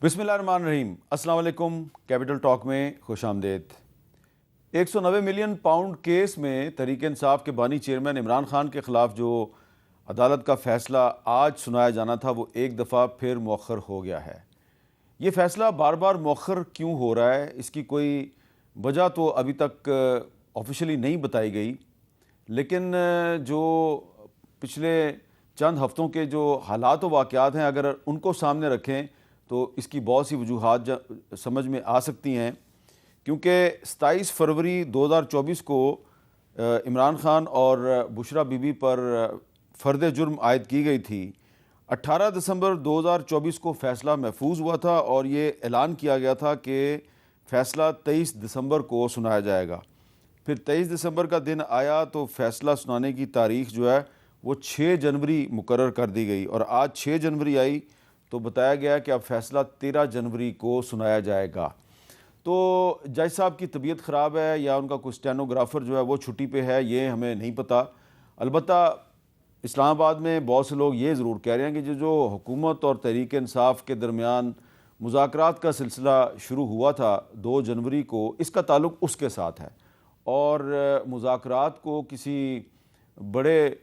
بسم اللہ الرحمن الرحیم۔ السلام علیکم۔ کیپٹل ٹاک میں خوش آمدید۔ 190 ملین پاؤنڈ کیس میں تحریک انصاف کے بانی چیئرمین عمران خان کے خلاف جو عدالت کا فیصلہ آج سنایا جانا تھا وہ ایک دفعہ پھر مؤخر ہو گیا ہے۔ یہ فیصلہ بار بار مؤخر کیوں ہو رہا ہے، اس کی کوئی وجہ تو ابھی تک آفیشلی نہیں بتائی گئی، لیکن جو پچھلے چند ہفتوں کے جو حالات و واقعات ہیں اگر ان کو سامنے رکھیں تو اس کی بہت سی وجوہات سمجھ میں آ سکتی ہیں، کیونکہ 27 فروری 2024 کو عمران خان اور بشرا بی بی پر فرد جرم عائد کی گئی تھی۔ 18 دسمبر 2024 کو فیصلہ محفوظ ہوا تھا اور یہ اعلان کیا گیا تھا کہ فیصلہ 23 دسمبر کو سنایا جائے گا۔ پھر 23 دسمبر کا دن آیا تو فیصلہ سنانے کی تاریخ جو ہے وہ 6 جنوری مقرر کر دی گئی، اور آج 6 جنوری آئی تو بتایا گیا کہ اب فیصلہ 13 جنوری کو سنایا جائے گا۔ تو جج صاحب کی طبیعت خراب ہے یا ان کا کوئی اسٹینوگرافر جو ہے وہ چھٹی پہ ہے، یہ ہمیں نہیں پتہ۔ البتہ اسلام آباد میں بہت سے لوگ یہ ضرور کہہ رہے ہیں کہ جو حکومت اور تحریک انصاف کے درمیان مذاکرات کا سلسلہ شروع ہوا تھا 2 جنوری کو، اس کا تعلق اس کے ساتھ ہے، اور مذاکرات کو کسی بڑے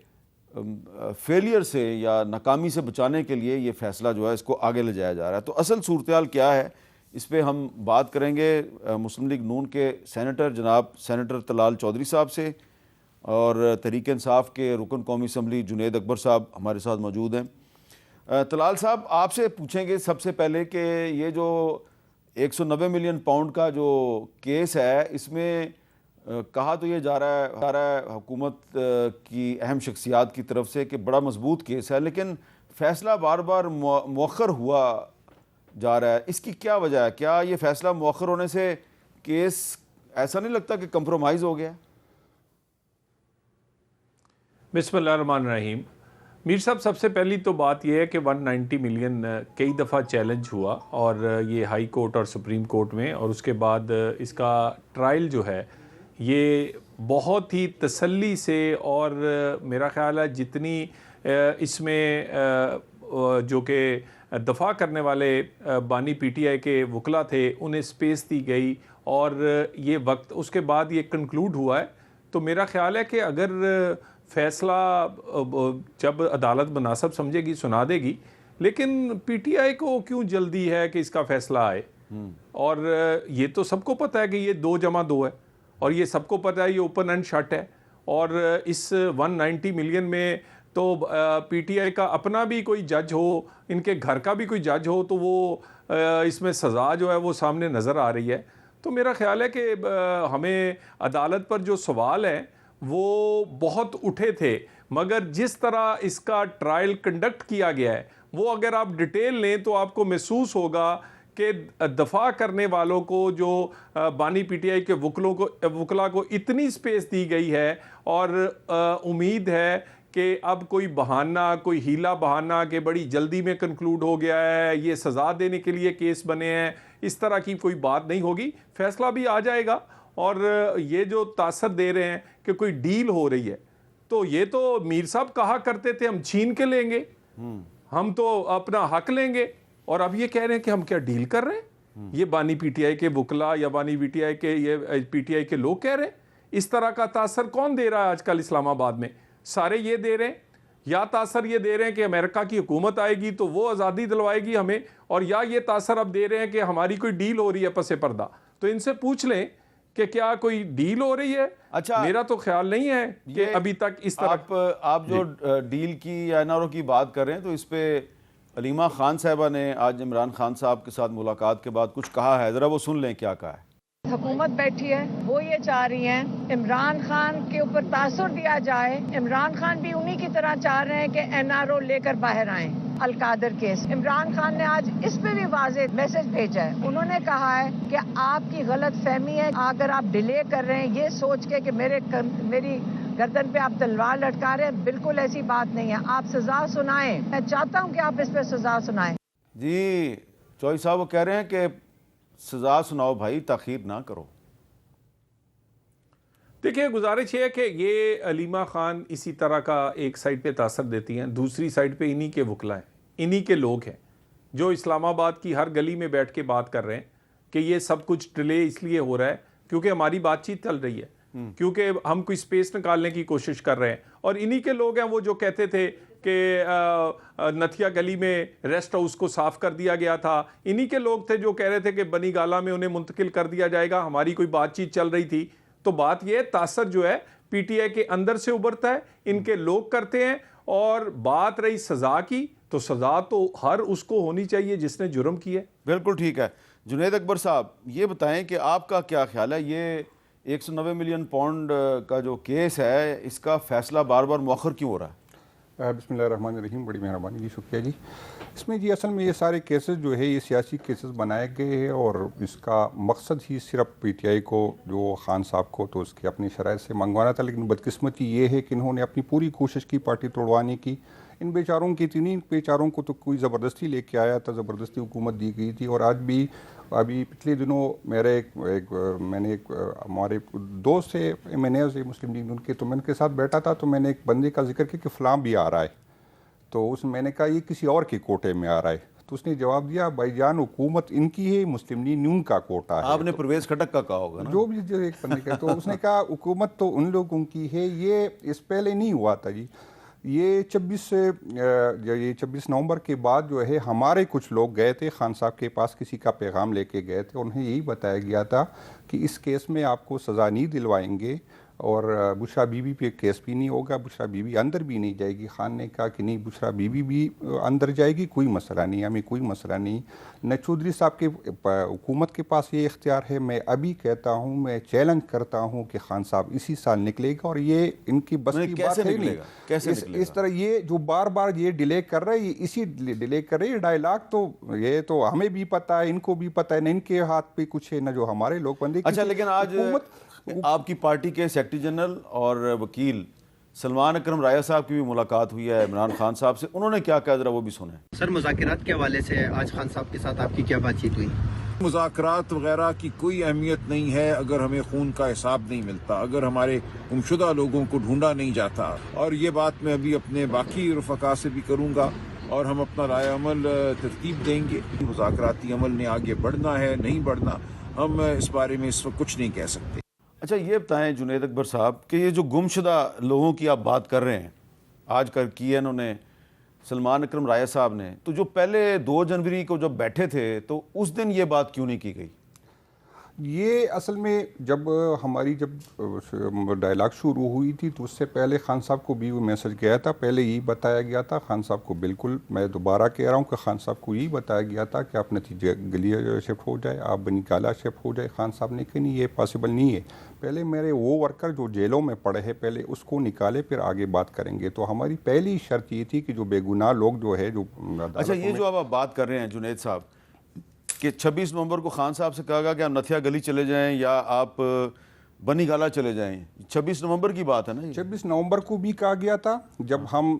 فیلئر سے یا ناکامی سے بچانے کے لیے یہ فیصلہ جو ہے اس کو آگے لے جایا جا رہا ہے۔ تو اصل صورتحال کیا ہے اس پہ ہم بات کریں گے مسلم لیگ نون کے سینیٹر جناب سینیٹر طلال چودھری صاحب سے، اور تحریک انصاف کے رکن قومی اسمبلی جنید اکبر صاحب ہمارے ساتھ موجود ہیں۔ طلال صاحب، آپ سے پوچھیں گے سب سے پہلے کہ یہ جو 190 ملین پاؤنڈ کا جو کیس ہے، اس میں کہا تو یہ جا رہا ہے حکومت کی اہم شخصیات کی طرف سے کہ بڑا مضبوط کیس ہے، لیکن فیصلہ بار بار مؤخر ہوا جا رہا ہے۔ اس کی کیا وجہ ہے؟ کیا یہ فیصلہ مؤخر ہونے سے کیس ایسا نہیں لگتا کہ کمپرومائز ہو گیا؟ بسم اللہ الرحمن الرحیم۔ میر صاحب، سب سے پہلی تو بات یہ ہے کہ 190 ملین کئی دفعہ چیلنج ہوا، اور یہ ہائی کورٹ اور سپریم کورٹ میں، اور اس کے بعد اس کا ٹرائل جو ہے یہ بہت ہی تسلی سے، اور میرا خیال ہے جتنی اس میں جو کہ دفاع کرنے والے بانی پی ٹی آئی کے وکلا تھے انہیں سپیس دی گئی، اور یہ وقت اس کے بعد یہ کنکلوڈ ہوا ہے۔ تو میرا خیال ہے کہ اگر فیصلہ جب عدالت مناسب سمجھے گی سنا دے گی، لیکن پی ٹی آئی کو کیوں جلدی ہے کہ اس کا فیصلہ آئے؟ اور یہ تو سب کو پتہ ہے کہ یہ 2+2 ہے، اور یہ سب کو پتہ ہے یہ اوپن اینڈ شٹ ہے، اور اس 190 ملین میں تو پی ٹی آئی کا اپنا بھی کوئی جج ہو، ان کے گھر کا بھی کوئی جج ہو، تو وہ اس میں سزا جو ہے وہ سامنے نظر آ رہی ہے۔ تو میرا خیال ہے کہ ہمیں عدالت پر جو سوال ہیں وہ بہت اٹھے تھے، مگر جس طرح اس کا ٹرائل کنڈکٹ کیا گیا ہے وہ اگر آپ ڈیٹیل لیں تو آپ کو محسوس ہوگا کہ دفاع کرنے والوں کو، جو بانی پی ٹی آئی کے وکلا کو اتنی سپیس دی گئی ہے، اور امید ہے کہ اب کوئی بہانہ، کوئی ہیلا بہانہ کہ بڑی جلدی میں کنکلوڈ ہو گیا ہے، یہ سزا دینے کے لیے کیس بنے ہیں، اس طرح کی کوئی بات نہیں ہوگی۔ فیصلہ بھی آ جائے گا، اور یہ جو تاثر دے رہے ہیں کہ کوئی ڈیل ہو رہی ہے، تو یہ تو میر صاحب کہا کرتے تھے ہم چھین کے لیں گے، ہم تو اپنا حق لیں گے، اور اب یہ کہہ رہے ہیں کہ ہم کیا ڈیل کر رہے ہیں؟ یہ بانی پی ٹی آئی کے وکلا یا بانی پی ٹی آئی کے یہ پی ٹی آئی کے لوگ کہہ رہے ہیں۔ اس طرح کا تاثر کون دے رہا ہے آج کل اسلام آباد میں؟ سارے یہ دے رہے ہیں، یا تاثر یہ دے رہے ہیں کہ امریکہ کی حکومت آئے گی تو وہ آزادی دلوائے گی ہمیں، اور یا یہ تاثر اب دے رہے ہیں کہ ہماری کوئی ڈیل ہو رہی ہے پس پردہ۔ تو ان سے پوچھ لیں کہ کیا کوئی ڈیل ہو رہی ہے؟ اچھا، میرا تو خیال نہیں ہے کہ ابھی تک اس طرح آپ جو ڈیل کی یا این آر او کی بات کر رہے ہیں، تو اس پہ علیمہ خان صاحبہ نے آج عمران خان صاحب کے ساتھ ملاقات کے بعد کچھ کہا ہے، ذرا وہ سن لیں کیا کہا ہے۔ حکومت بیٹھی ہے، وہ یہ چاہ رہی ہیں عمران خان کے اوپر تاثر دیا جائے۔ عمران خان بھی انہی کی طرح چاہ رہے ہیں کہ این آر او لے کر باہر آئیں۔ القادر کیس، عمران خان نے آج اس پہ بھی واضح میسج بھیجا ہے۔ انہوں نے کہا ہے کہ آپ کی غلط فہمی ہے، اگر آپ ڈیلے کر رہے ہیں یہ سوچ کے کہ میری گردن پہ آپ تلوار لٹکا رہے ہیں، بالکل ایسی بات نہیں ہے۔ آپ سزا سنائیں، میں چاہتا ہوں کہ آپ اس پہ سزا سنائیں۔ جی چوہی صاحب وہ کہہ رہے ہیں کہ سزا سناؤ بھائی، تاخیر نہ کرو۔ دیکھیں، گزارش یہ ہے کہ یہ علیمہ خان اسی طرح کا ایک سائڈ پہ تاثر دیتی ہیں، دوسری سائڈ پہ انہی کے وکلا ہیں، انہی کے لوگ ہیں۔ جو اسلام آباد کی ہر گلی میں بیٹھ کے بات کر رہے ہیں کہ یہ سب کچھ ڈیلے اس لیے ہو رہا ہے کیونکہ ہماری بات چیت چل رہی ہے، کیونکہ ہم کوئی سپیس نکالنے کی کوشش کر رہے ہیں. اور انہی کے لوگ ہیں وہ جو کہتے تھے کہ نتھیا گلی میں ریسٹ ہاؤس کو صاف کر دیا گیا تھا، انہی کے لوگ تھے جو کہہ رہے تھے کہ بنی گالا میں انہیں منتقل کر دیا جائے گا. ہماری کوئی بات چیت چل رہی تھی. تو بات یہ ہے تاثر جو ہے پی ٹی آئی کے اندر سے ابھرتا ہے، ان کے لوگ کرتے ہیں. اور بات رہی سزا کی تو سزا تو ہر اس کو ہونی چاہیے جس نے جرم کیا ہے. بالکل ٹھیک ہے. جنید اکبر صاحب یہ بتائیں کہ آپ کا کیا خیال ہے، یہ 190 ملین پاؤنڈ کا جو کیس ہے اس کا فیصلہ بار بار مؤخر کیوں ہو رہا ہے؟ بسم اللہ الرحمن الرحیم. بڑی مہربانی جی، شکریہ جی. اس میں جی اصل میں یہ سارے کیسز جو ہے یہ سیاسی کیسز بنائے گئے ہیں، اور اس کا مقصد ہی صرف پی ٹی آئی کو جو خان صاحب کو تو اس کی اپنی شرائط سے منگوانا تھا. لیکن بدقسمتی یہ ہے کہ انہوں نے اپنی پوری کوشش کی پارٹی توڑوانے کی. ان بیچاروں کی تین بیچاروں کو تو کوئی زبردستی لے کے آیا تھا، زبردستی حکومت دی گئی تھی. اور آج بھی ابھی پچھلے دنوں میرے میں نے ہمارے دوست سے MNAs مسلم لیگ ان کے، تو میں ان کے ساتھ بیٹھا تھا تو میں نے ایک بندے کا ذکر کیا کہ فلاں بھی آ رہا ہے. تو میں نے کہا یہ کسی اور کے کوٹے میں آ رہا ہے. تو اس نے جواب دیا بھائی جان حکومت ان کی ہے، مسلم لیگ نون کا کوٹا ہے. آپ نے پرویز خٹک کا کہا ہوگا نا؟ جو بھی جو ایک بندے کا. تو اس نے کہا حکومت تو ان لوگوں کی ہے. یہ اس پہلے نہیں ہوا تھا جی. یہ 26 نومبر کے بعد جو ہے ہمارے کچھ لوگ گئے تھے خان صاحب کے پاس، کسی کا پیغام لے کے گئے تھے. انہیں یہی بتایا گیا تھا کہ اس کیس میں آپ کو سزا نہیں دلوائیں گے، اور بشرا بی بی پہ کیس بھی نہیں ہوگا. بشرا بی بی اندر بھی نہیں جائے گی. خان نے کہا کہ نہیں بشرا بی بی بھی اندر جائے گی، کوئی مسئلہ نہیں، ہمیں کوئی مسئلہ نہیں. نہ چودھری صاحب کے حکومت کے پاس یہ اختیار ہے. میں ابھی کہتا ہوں، میں چیلنج کرتا ہوں کہ خان صاحب اسی سال نکلے گا. اور یہ ان کی بس کی بات ہے نہیں. اس طرح یہ جو بار بار یہ ڈیلے کر رہے ہیں، یہ اسی ڈیلے کر رہے ہیں. ڈائلاگ تو یہ تو ہمیں بھی پتہ ہے، ان کو بھی پتہ ہے. نہ ان کے ہاتھ پہ کچھ ہے، نہ جو ہمارے لوگ بندے. اچھا لیکن آج آپ کی پارٹی کے سیکرٹری جنرل اور وکیل سلمان اکرم رائے صاحب کی بھی ملاقات ہوئی ہے عمران خان صاحب سے. انہوں نے کیا کہا ذرا وہ بھی سنیں. سر مذاکرات کے حوالے سے آج خان صاحب کے ساتھ آپ کی کیا بات چیت ہوئی؟ مذاکرات وغیرہ کی کوئی اہمیت نہیں ہے اگر ہمیں خون کا حساب نہیں ملتا، اگر ہمارے گمشدہ لوگوں کو ڈھونڈا نہیں جاتا. اور یہ بات میں ابھی اپنے باقی رفقا سے بھی کروں گا، اور ہم اپنا رائے عمل ترتیب دیں گے. مذاکراتی عمل نے آگے بڑھنا ہے نہیں بڑھنا، ہم اس بارے میں اس وقت کچھ نہیں کہہ سکتے. اچھا یہ بتائیں جنید اکبر صاحب کہ یہ جو گمشدہ لوگوں کی آپ بات کر رہے ہیں، آج کی ہے انہوں نے سلمان اکرم رائے صاحب نے، تو جو پہلے 2 جنوری کو جب بیٹھے تھے تو اس دن یہ بات کیوں نہیں کی گئی؟ یہ اصل میں جب ہماری ڈائلاگ شروع ہوئی تھی تو اس سے پہلے خان صاحب کو بھی وہ میسج گیا تھا. پہلے یہی بتایا گیا تھا خان صاحب کو، بالکل میں دوبارہ کہہ رہا ہوں کہ خان صاحب کو یہی بتایا گیا تھا کہ آپ نتیجہ گلی شفٹ ہو جائے، آپ بنی گالا شفٹ ہو جائے. خان صاحب نے کہا نہیں یہ پاسبل نہیں ہے، پہلے میرے وہ ورکر جو جیلوں میں پڑے ہیں پہلے اس کو نکالے پھر آگے بات کریں گے. تو ہماری پہلی شرط یہ تھی کہ جو بے گناہ لوگ جو ہے جو. اچھا یہ جو آپ بات کر رہے ہیں جنید صاحب کہ 26 نومبر کو خان صاحب سے کہا گیا کہ آپ نتھیا گلی چلے جائیں یا آپ بنی گالا چلے جائیں، 26 نومبر کی بات ہے نا؟ 26 نومبر کو بھی کہا گیا تھا جب ہم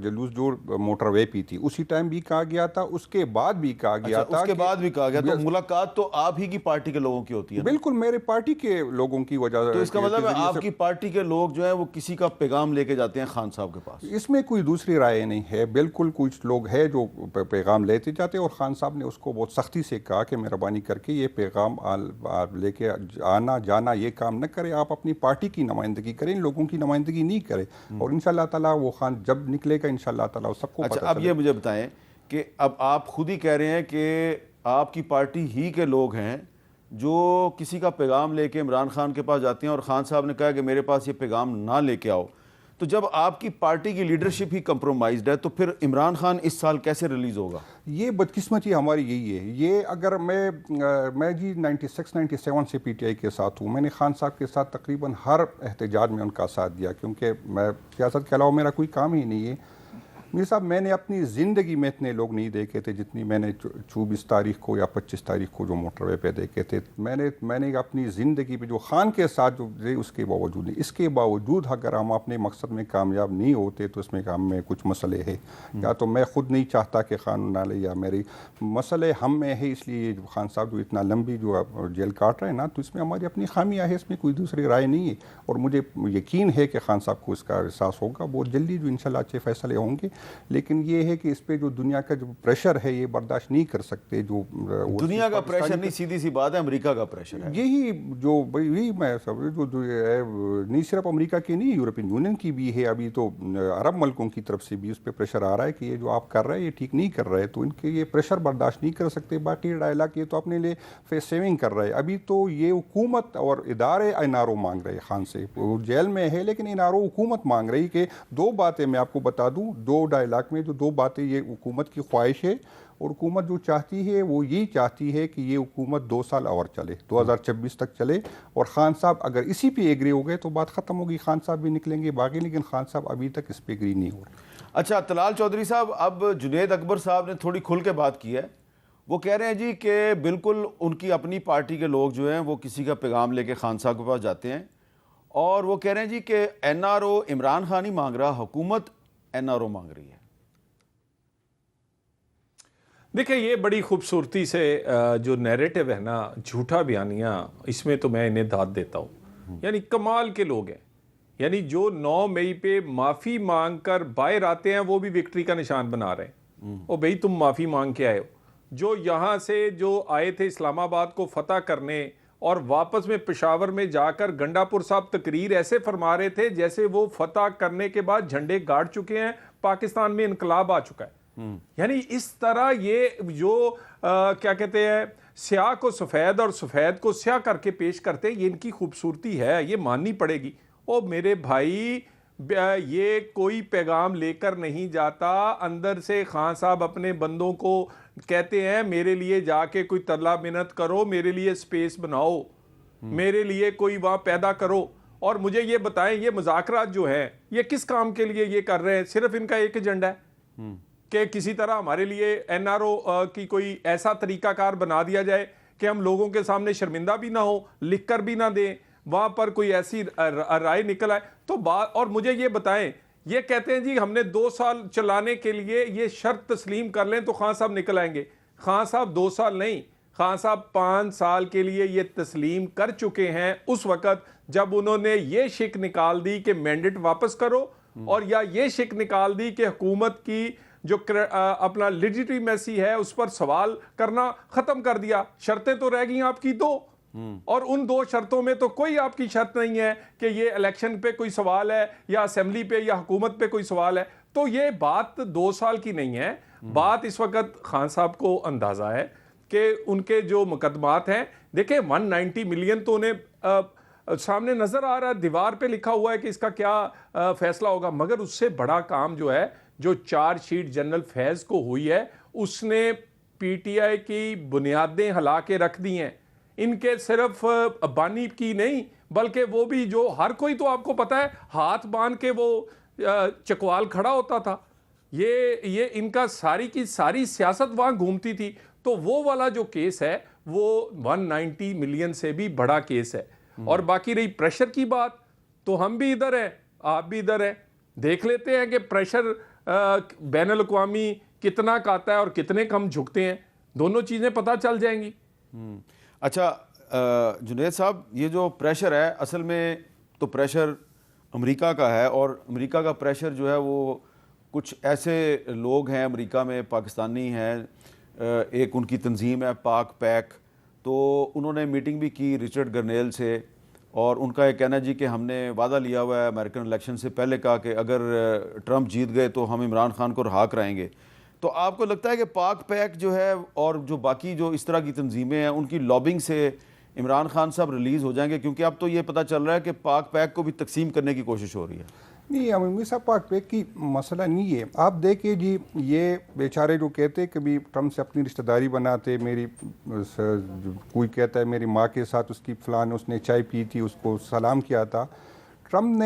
جلوس جو موٹر وے پی تھی، اسی ٹائم بھی کہا گیا تھا. اس کے بعد بھی کہا گیا تھا. اس کے بعد بھی کہا گیا. تو ملاقات تو آپ ہی کی پارٹی کے لوگوں کی ہوتی ہے. بالکل میرے پارٹی کے لوگوں کی وجہ سے. تو اس کا مطلب ہے آپ کی پارٹی کے لوگ جو ہیں وہ کسی کا پیغام لے کے جاتے ہیں خان صاحب کے پاس؟ اس میں کوئی دوسری رائے نہیں ہے. بالکل کچھ لوگ ہیں جو پیغام لیتے جاتے ہیں، اور خان صاحب نے اس کو بہت سختی سے کہا کہ مہربانی کر کے یہ پیغام لے کے آنا جانا یہ کام نہ کرے، آپ اپنی پارٹی کی نمائندگی کریں، لوگوں کی نمائندگی نہیں کریں. اور انشاءاللہ تعالیٰ وہ خان جب نکلے گا انشاءاللہ تعالیٰ سب کو پتہ چلے. اب یہ مجھے بتائیں کہ اب آپ خود ہی کہہ رہے ہیں کہ آپ کی پارٹی ہی کے لوگ ہیں جو کسی کا پیغام لے کے عمران خان کے پاس جاتے ہیں، اور خان صاحب نے کہا کہ میرے پاس یہ پیغام نہ لے کے آؤ. تو جب آپ کی پارٹی کی لیڈرشپ ہی کمپرومائزڈ ہے تو پھر عمران خان اس سال کیسے ریلیز ہوگا؟ یہ بدقسمتی ہماری یہی ہے. یہ اگر میں جی 96-97 سے پی ٹی آئی کے ساتھ ہوں. میں نے خان صاحب کے ساتھ تقریباً ہر احتجاج میں ان کا ساتھ دیا، کیونکہ میں سیاست کے علاوہ میرا کوئی کام ہی نہیں ہے. میر صاحب میں نے اپنی زندگی میں اتنے لوگ نہیں دیکھے تھے جتنی میں نے 24 تاریخ کو یا 25 تاریخ کو جو موٹر وے پہ دیکھے تھے. میں نے اپنی زندگی پہ جو خان کے ساتھ جو اس کے باوجود نہیں. اس کے باوجود اگر ہم اپنے مقصد میں کامیاب نہیں ہوتے تو اس میں ہم میں کچھ مسئلے ہیں. یا تو میں خود نہیں چاہتا کہ خان نہ لے، یا میری مسئلے ہم میں ہے. اس لیے خان صاحب جو اتنا لمبی جو جیل کاٹ رہے ہیں نا، تو اس میں ہماری اپنی خامیاں ہے، اس میں کوئی دوسری رائے نہیں ہے. اور مجھے یقین ہے کہ خان صاحب کو اس کا احساس ہوگا. بہت جلدی جو انشاءاللہ اچھے فیصلے ہوں گے. لیکن یہ ہے کہ اس پہ جو دنیا کا جو پریشر ہے یہ برداشت نہیں کر سکتے. جو دنیا کا پریشر نہیں، سیدھی سی بات ہے امریکہ کا پریشر ہے. یہی جو یہی میں جو نہیں صرف امریکہ کی نہیں، یورپین یونین کی بھی ہے. ابھی تو عرب ملکوں کی طرف سے بھی اس پہ پریشر آ رہا ہے کہ یہ جو آپ کر رہے ہیں یہ ٹھیک نہیں کر رہے، تو ان کے یہ پریشر برداشت نہیں کر سکتے. باقی ڈائلاگ یہ تو اپنے لیے فیس سیونگ کر رہے ہیں. ابھی تو یہ حکومت اور ادارے این آر او مانگ رہے خان سے، وہ جیل میں ہے لیکن این آر او حکومت مانگ رہی کہ دو باتیں میں آپ کو بتا دوں، دو ڈائلاگ میں جو دو باتیں یہ حکومت کی خواہش ہے، اور حکومت جو چاہتی ہے وہ یہی چاہتی ہے کہ یہ حکومت 2 سال اور چلے، 2026 تک چلے. اور خان صاحب اگر اسی پہ ایگری ہو گئے تو بات ختم ہوگی، خان صاحب بھی نکلیں گے باقی، لیکن خان صاحب ابھی تک اس پہ ایگری نہیں ہو رہے. اچھا طلال چودھری صاحب، اب جنید اکبر صاحب نے تھوڑی کھل کے بات کی ہے. وہ کہہ رہے ہیں جی کہ بالکل ان کی اپنی پارٹی کے لوگ جو ہیں وہ کسی کا پیغام لے کے خان صاحب کے پاس جاتے ہیں، اور وہ کہہ رہے ہیں جی کہ N R O Imran Khan ہی مانگ رہا، حکومت این آر او مانگ رہی ہے. دیکھیں یہ بڑی خوبصورتی سے جو نیریٹو ہے نا، جھوٹا بیانیہ، اس میں تو میں انہیں داد دیتا ہوں. یعنی کمال کے لوگ ہیں. یعنی جو 9 مئی پہ معافی مانگ کر باہر آتے ہیں وہ بھی وکٹری کا نشان بنا رہے ہیں. او بھئی تم معافی مانگ کے آئے ہو. جو یہاں سے جو آئے تھے اسلام آباد کو فتح کرنے اور واپس میں پشاور میں جا کر گنڈا پور صاحب تقریر ایسے فرما رہے تھے جیسے وہ فتح کرنے کے بعد جھنڈے گاڑ چکے ہیں، پاکستان میں انقلاب آ چکا ہے. یعنی اس طرح یہ جو کیا کہتے ہیں سیاہ کو سفید اور سفید کو سیاہ کر کے پیش کرتے ہیں، یہ ان کی خوبصورتی ہے، یہ ماننی پڑے گی. او میرے بھائی، یہ کوئی پیغام لے کر نہیں جاتا. اندر سے خان صاحب اپنے بندوں کو کہتے ہیں میرے لیے جا کے کوئی ترلا منت کرو، میرے لیے سپیس بناؤ، میرے لیے کوئی وہاں پیدا کرو. اور مجھے یہ بتائیں یہ مذاکرات جو ہیں یہ کس کام کے لیے یہ کر رہے ہیں؟ صرف ان کا ایک ایجنڈا ہے کہ کسی طرح ہمارے لیے این آر او کی کوئی ایسا طریقہ کار بنا دیا جائے کہ ہم لوگوں کے سامنے شرمندہ بھی نہ ہو، لکھ کر بھی نہ دیں، وہاں پر کوئی ایسی رائے نکل آئے تو بات. اور مجھے یہ بتائیں، یہ کہتے ہیں جی ہم نے 2 سال چلانے کے لیے یہ شرط تسلیم کر لیں تو خان صاحب نکل آئیں گے. خان صاحب 2 سال نہیں، خان صاحب 5 سال کے لیے یہ تسلیم کر چکے ہیں اس وقت جب انہوں نے یہ شک نکال دی کہ مینڈیٹ واپس کرو، اور یا یہ شک نکال دی کہ حکومت کی جو اپنا لیجیٹیمیسی ہے اس پر سوال کرنا ختم کر دیا. شرطیں تو رہ گئی آپ کی 2، اور ان 2 شرطوں میں تو کوئی آپ کی شرط نہیں ہے کہ یہ الیکشن پہ کوئی سوال ہے یا اسمبلی پہ یا حکومت پہ کوئی سوال ہے. تو یہ بات 2 سال کی نہیں ہے. بات اس وقت خان صاحب کو اندازہ ہے کہ ان کے جو مقدمات ہیں، دیکھیں 190 ملین تو انہیں سامنے نظر آ رہا ہے، دیوار پہ لکھا ہوا ہے کہ اس کا کیا فیصلہ ہوگا. مگر اس سے بڑا کام جو ہے جو چارج شیٹ جنرل فیض کو ہوئی ہے، اس نے پی ٹی آئی کی بنیادیں ہلا کے رکھ دی ہیں. ان کے صرف بانی کی نہیں بلکہ وہ بھی جو ہر کوئی تو آپ کو پتا ہے ہاتھ باندھ کے وہ چکوال کھڑا ہوتا تھا. یہ ان کا ساری کی ساری سیاست وہاں گھومتی تھی. تو وہ والا جو کیس ہے وہ 190 ملین سے بھی بڑا کیس ہے. اور باقی رہی پریشر کی بات، تو ہم بھی ادھر ہیں، آپ بھی ادھر ہیں. دیکھ لیتے ہیں کہ پریشر بین الاقوامی کتنا کا آتا ہے اور کتنے کم جھکتے ہیں. دونوں چیزیں پتہ چل جائیں گی. اچھا جنید صاحب، یہ جو پریشر ہے اصل میں تو پریشر امریکہ کا ہے، اور امریکہ کا پریشر جو ہے وہ کچھ ایسے لوگ ہیں امریکہ میں، پاکستانی ہیں، ایک ان کی تنظیم ہے پاک پیک، تو انہوں نے میٹنگ بھی کی رچرڈ گرنیل سے، اور ان کا یہ کہنا جی کہ ہم نے وعدہ لیا ہوا ہے امریکن الیکشن سے پہلے کا کہ اگر ٹرمپ جیت گئے تو ہم عمران خان کو رہا کرائیں گے. تو آپ کو لگتا ہے کہ پاک پیک جو ہے اور جو باقی جو اس طرح کی تنظیمیں ہیں ان کی لابنگ سے عمران خان صاحب ریلیز ہو جائیں گے؟ کیونکہ اب تو یہ پتہ چل رہا ہے کہ پاک پیک کو بھی تقسیم کرنے کی کوشش ہو رہی ہے. نہیں امیر صاحب، پاک پیک کی مسئلہ نہیں ہے. آپ دیکھیں جی، یہ بیچارے جو کہتے کبھی ٹرمپ سے اپنی رشتہ داری بناتے، میری کوئی کہتا ہے میری ماں کے ساتھ اس کی فلان اس نے چائے پی تھی، اس کو سلام کیا تھا. ٹرمپ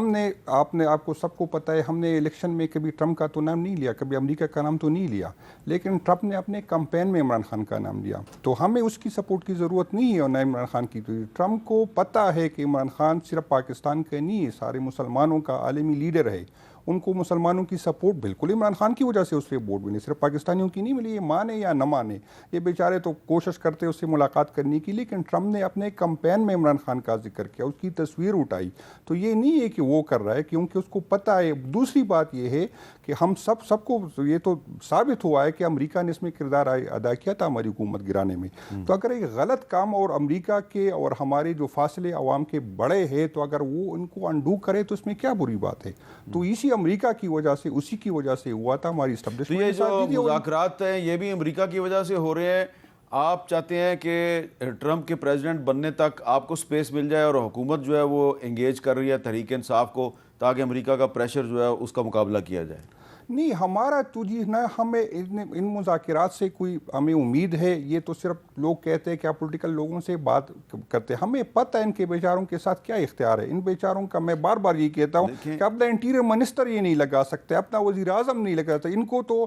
نے آپ کو سب کو پتہ ہے، ہم نے الیکشن میں کبھی ٹرمپ کا تو نام نہیں لیا، کبھی امریکہ کا نام تو نہیں لیا، لیکن ٹرمپ نے اپنے کمپین میں عمران خان کا نام لیا. تو ہمیں اس کی سپورٹ کی ضرورت نہیں ہے اور نہ عمران خان کی. ٹرمپ کو پتہ ہے کہ عمران خان صرف پاکستان کا نہیں ہے، سارے مسلمانوں کا عالمی لیڈر ہے، ان کو مسلمانوں کی سپورٹ بالکل عمران خان کی وجہ سے اس پہ ووٹ بھی نہیں، صرف پاکستانیوں کی نہیں ملی، یہ مانے یا نہ مانے، یہ بیچارے تو کوشش کرتے اس سے ملاقات کرنے کی، لیکن ٹرمپ نے اپنے کمپین میں عمران خان کا ذکر کیا، اس کی تصویر اٹھائی، تو یہ نہیں ہے کہ وہ کر رہا ہے کیونکہ اس کو پتہ ہے۔ دوسری بات یہ ہے کہ ہم سب کو یہ تو ثابت ہوا ہے کہ امریکہ نے اس میں کردار ادا کیا تھا ہماری حکومت گرانے میں، تو اگر ایک غلط کام اور امریکہ کے اور ہمارے جو فاصلے عوام کے بڑے ہیں تو اگر وہ ان کو انڈو کرے تو اس میں کیا بری بات ہے؟ تو اسی امریکہ کی وجہ سے، اسی کی وجہ سے ہوا تھا ہماری اسٹیبلشمنٹ۔ یہ جو مذاکرات ہیں یہ بھی امریکہ کی وجہ سے ہو رہے ہیں، آپ چاہتے ہیں کہ ٹرمپ کے پریزیڈنٹ بننے تک آپ کو سپیس مل جائے اور حکومت جو ہے وہ انگیج کر رہی ہے تحریک انصاف کو تاکہ امریکہ کا پریشر جو ہے اس کا مقابلہ کیا جائے؟ نہیں، ہمارا تو جی نہ ہمیں ان مذاکرات سے کوئی ہمیں امید ہے، یہ تو صرف لوگ کہتے ہیں کہ آپ پولیٹیکل لوگوں سے بات کرتے ہیں، ہمیں پتہ ہے ان کے بیچاروں کے ساتھ کیا اختیار ہے۔ ان بیچاروں کا میں بار بار یہ کہتا ہوں کہ اپنا انٹیریئر منسٹر یہ نہیں لگا سکتے، اپنا وزیر اعظم نہیں لگا سکتے، ان کو تو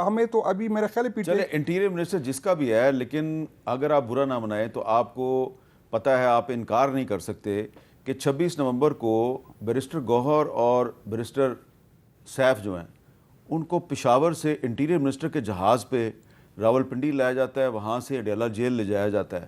ہمیں تو ابھی میرا خیال ہے چلے انٹیریئر منسٹر جس کا بھی ہے، لیکن اگر آپ برا نہ منائیں تو آپ کو پتہ ہے، آپ انکار نہیں کر سکتے کہ 26 نومبر کو بیرسٹر گوہر اور بیرسٹر سیف جو ہیں ان کو پشاور سے انٹیریئر منسٹر کے جہاز پہ راولپنڈی لایا جاتا ہے، وہاں سے اڈیالہ جیل لے جایا جاتا ہے۔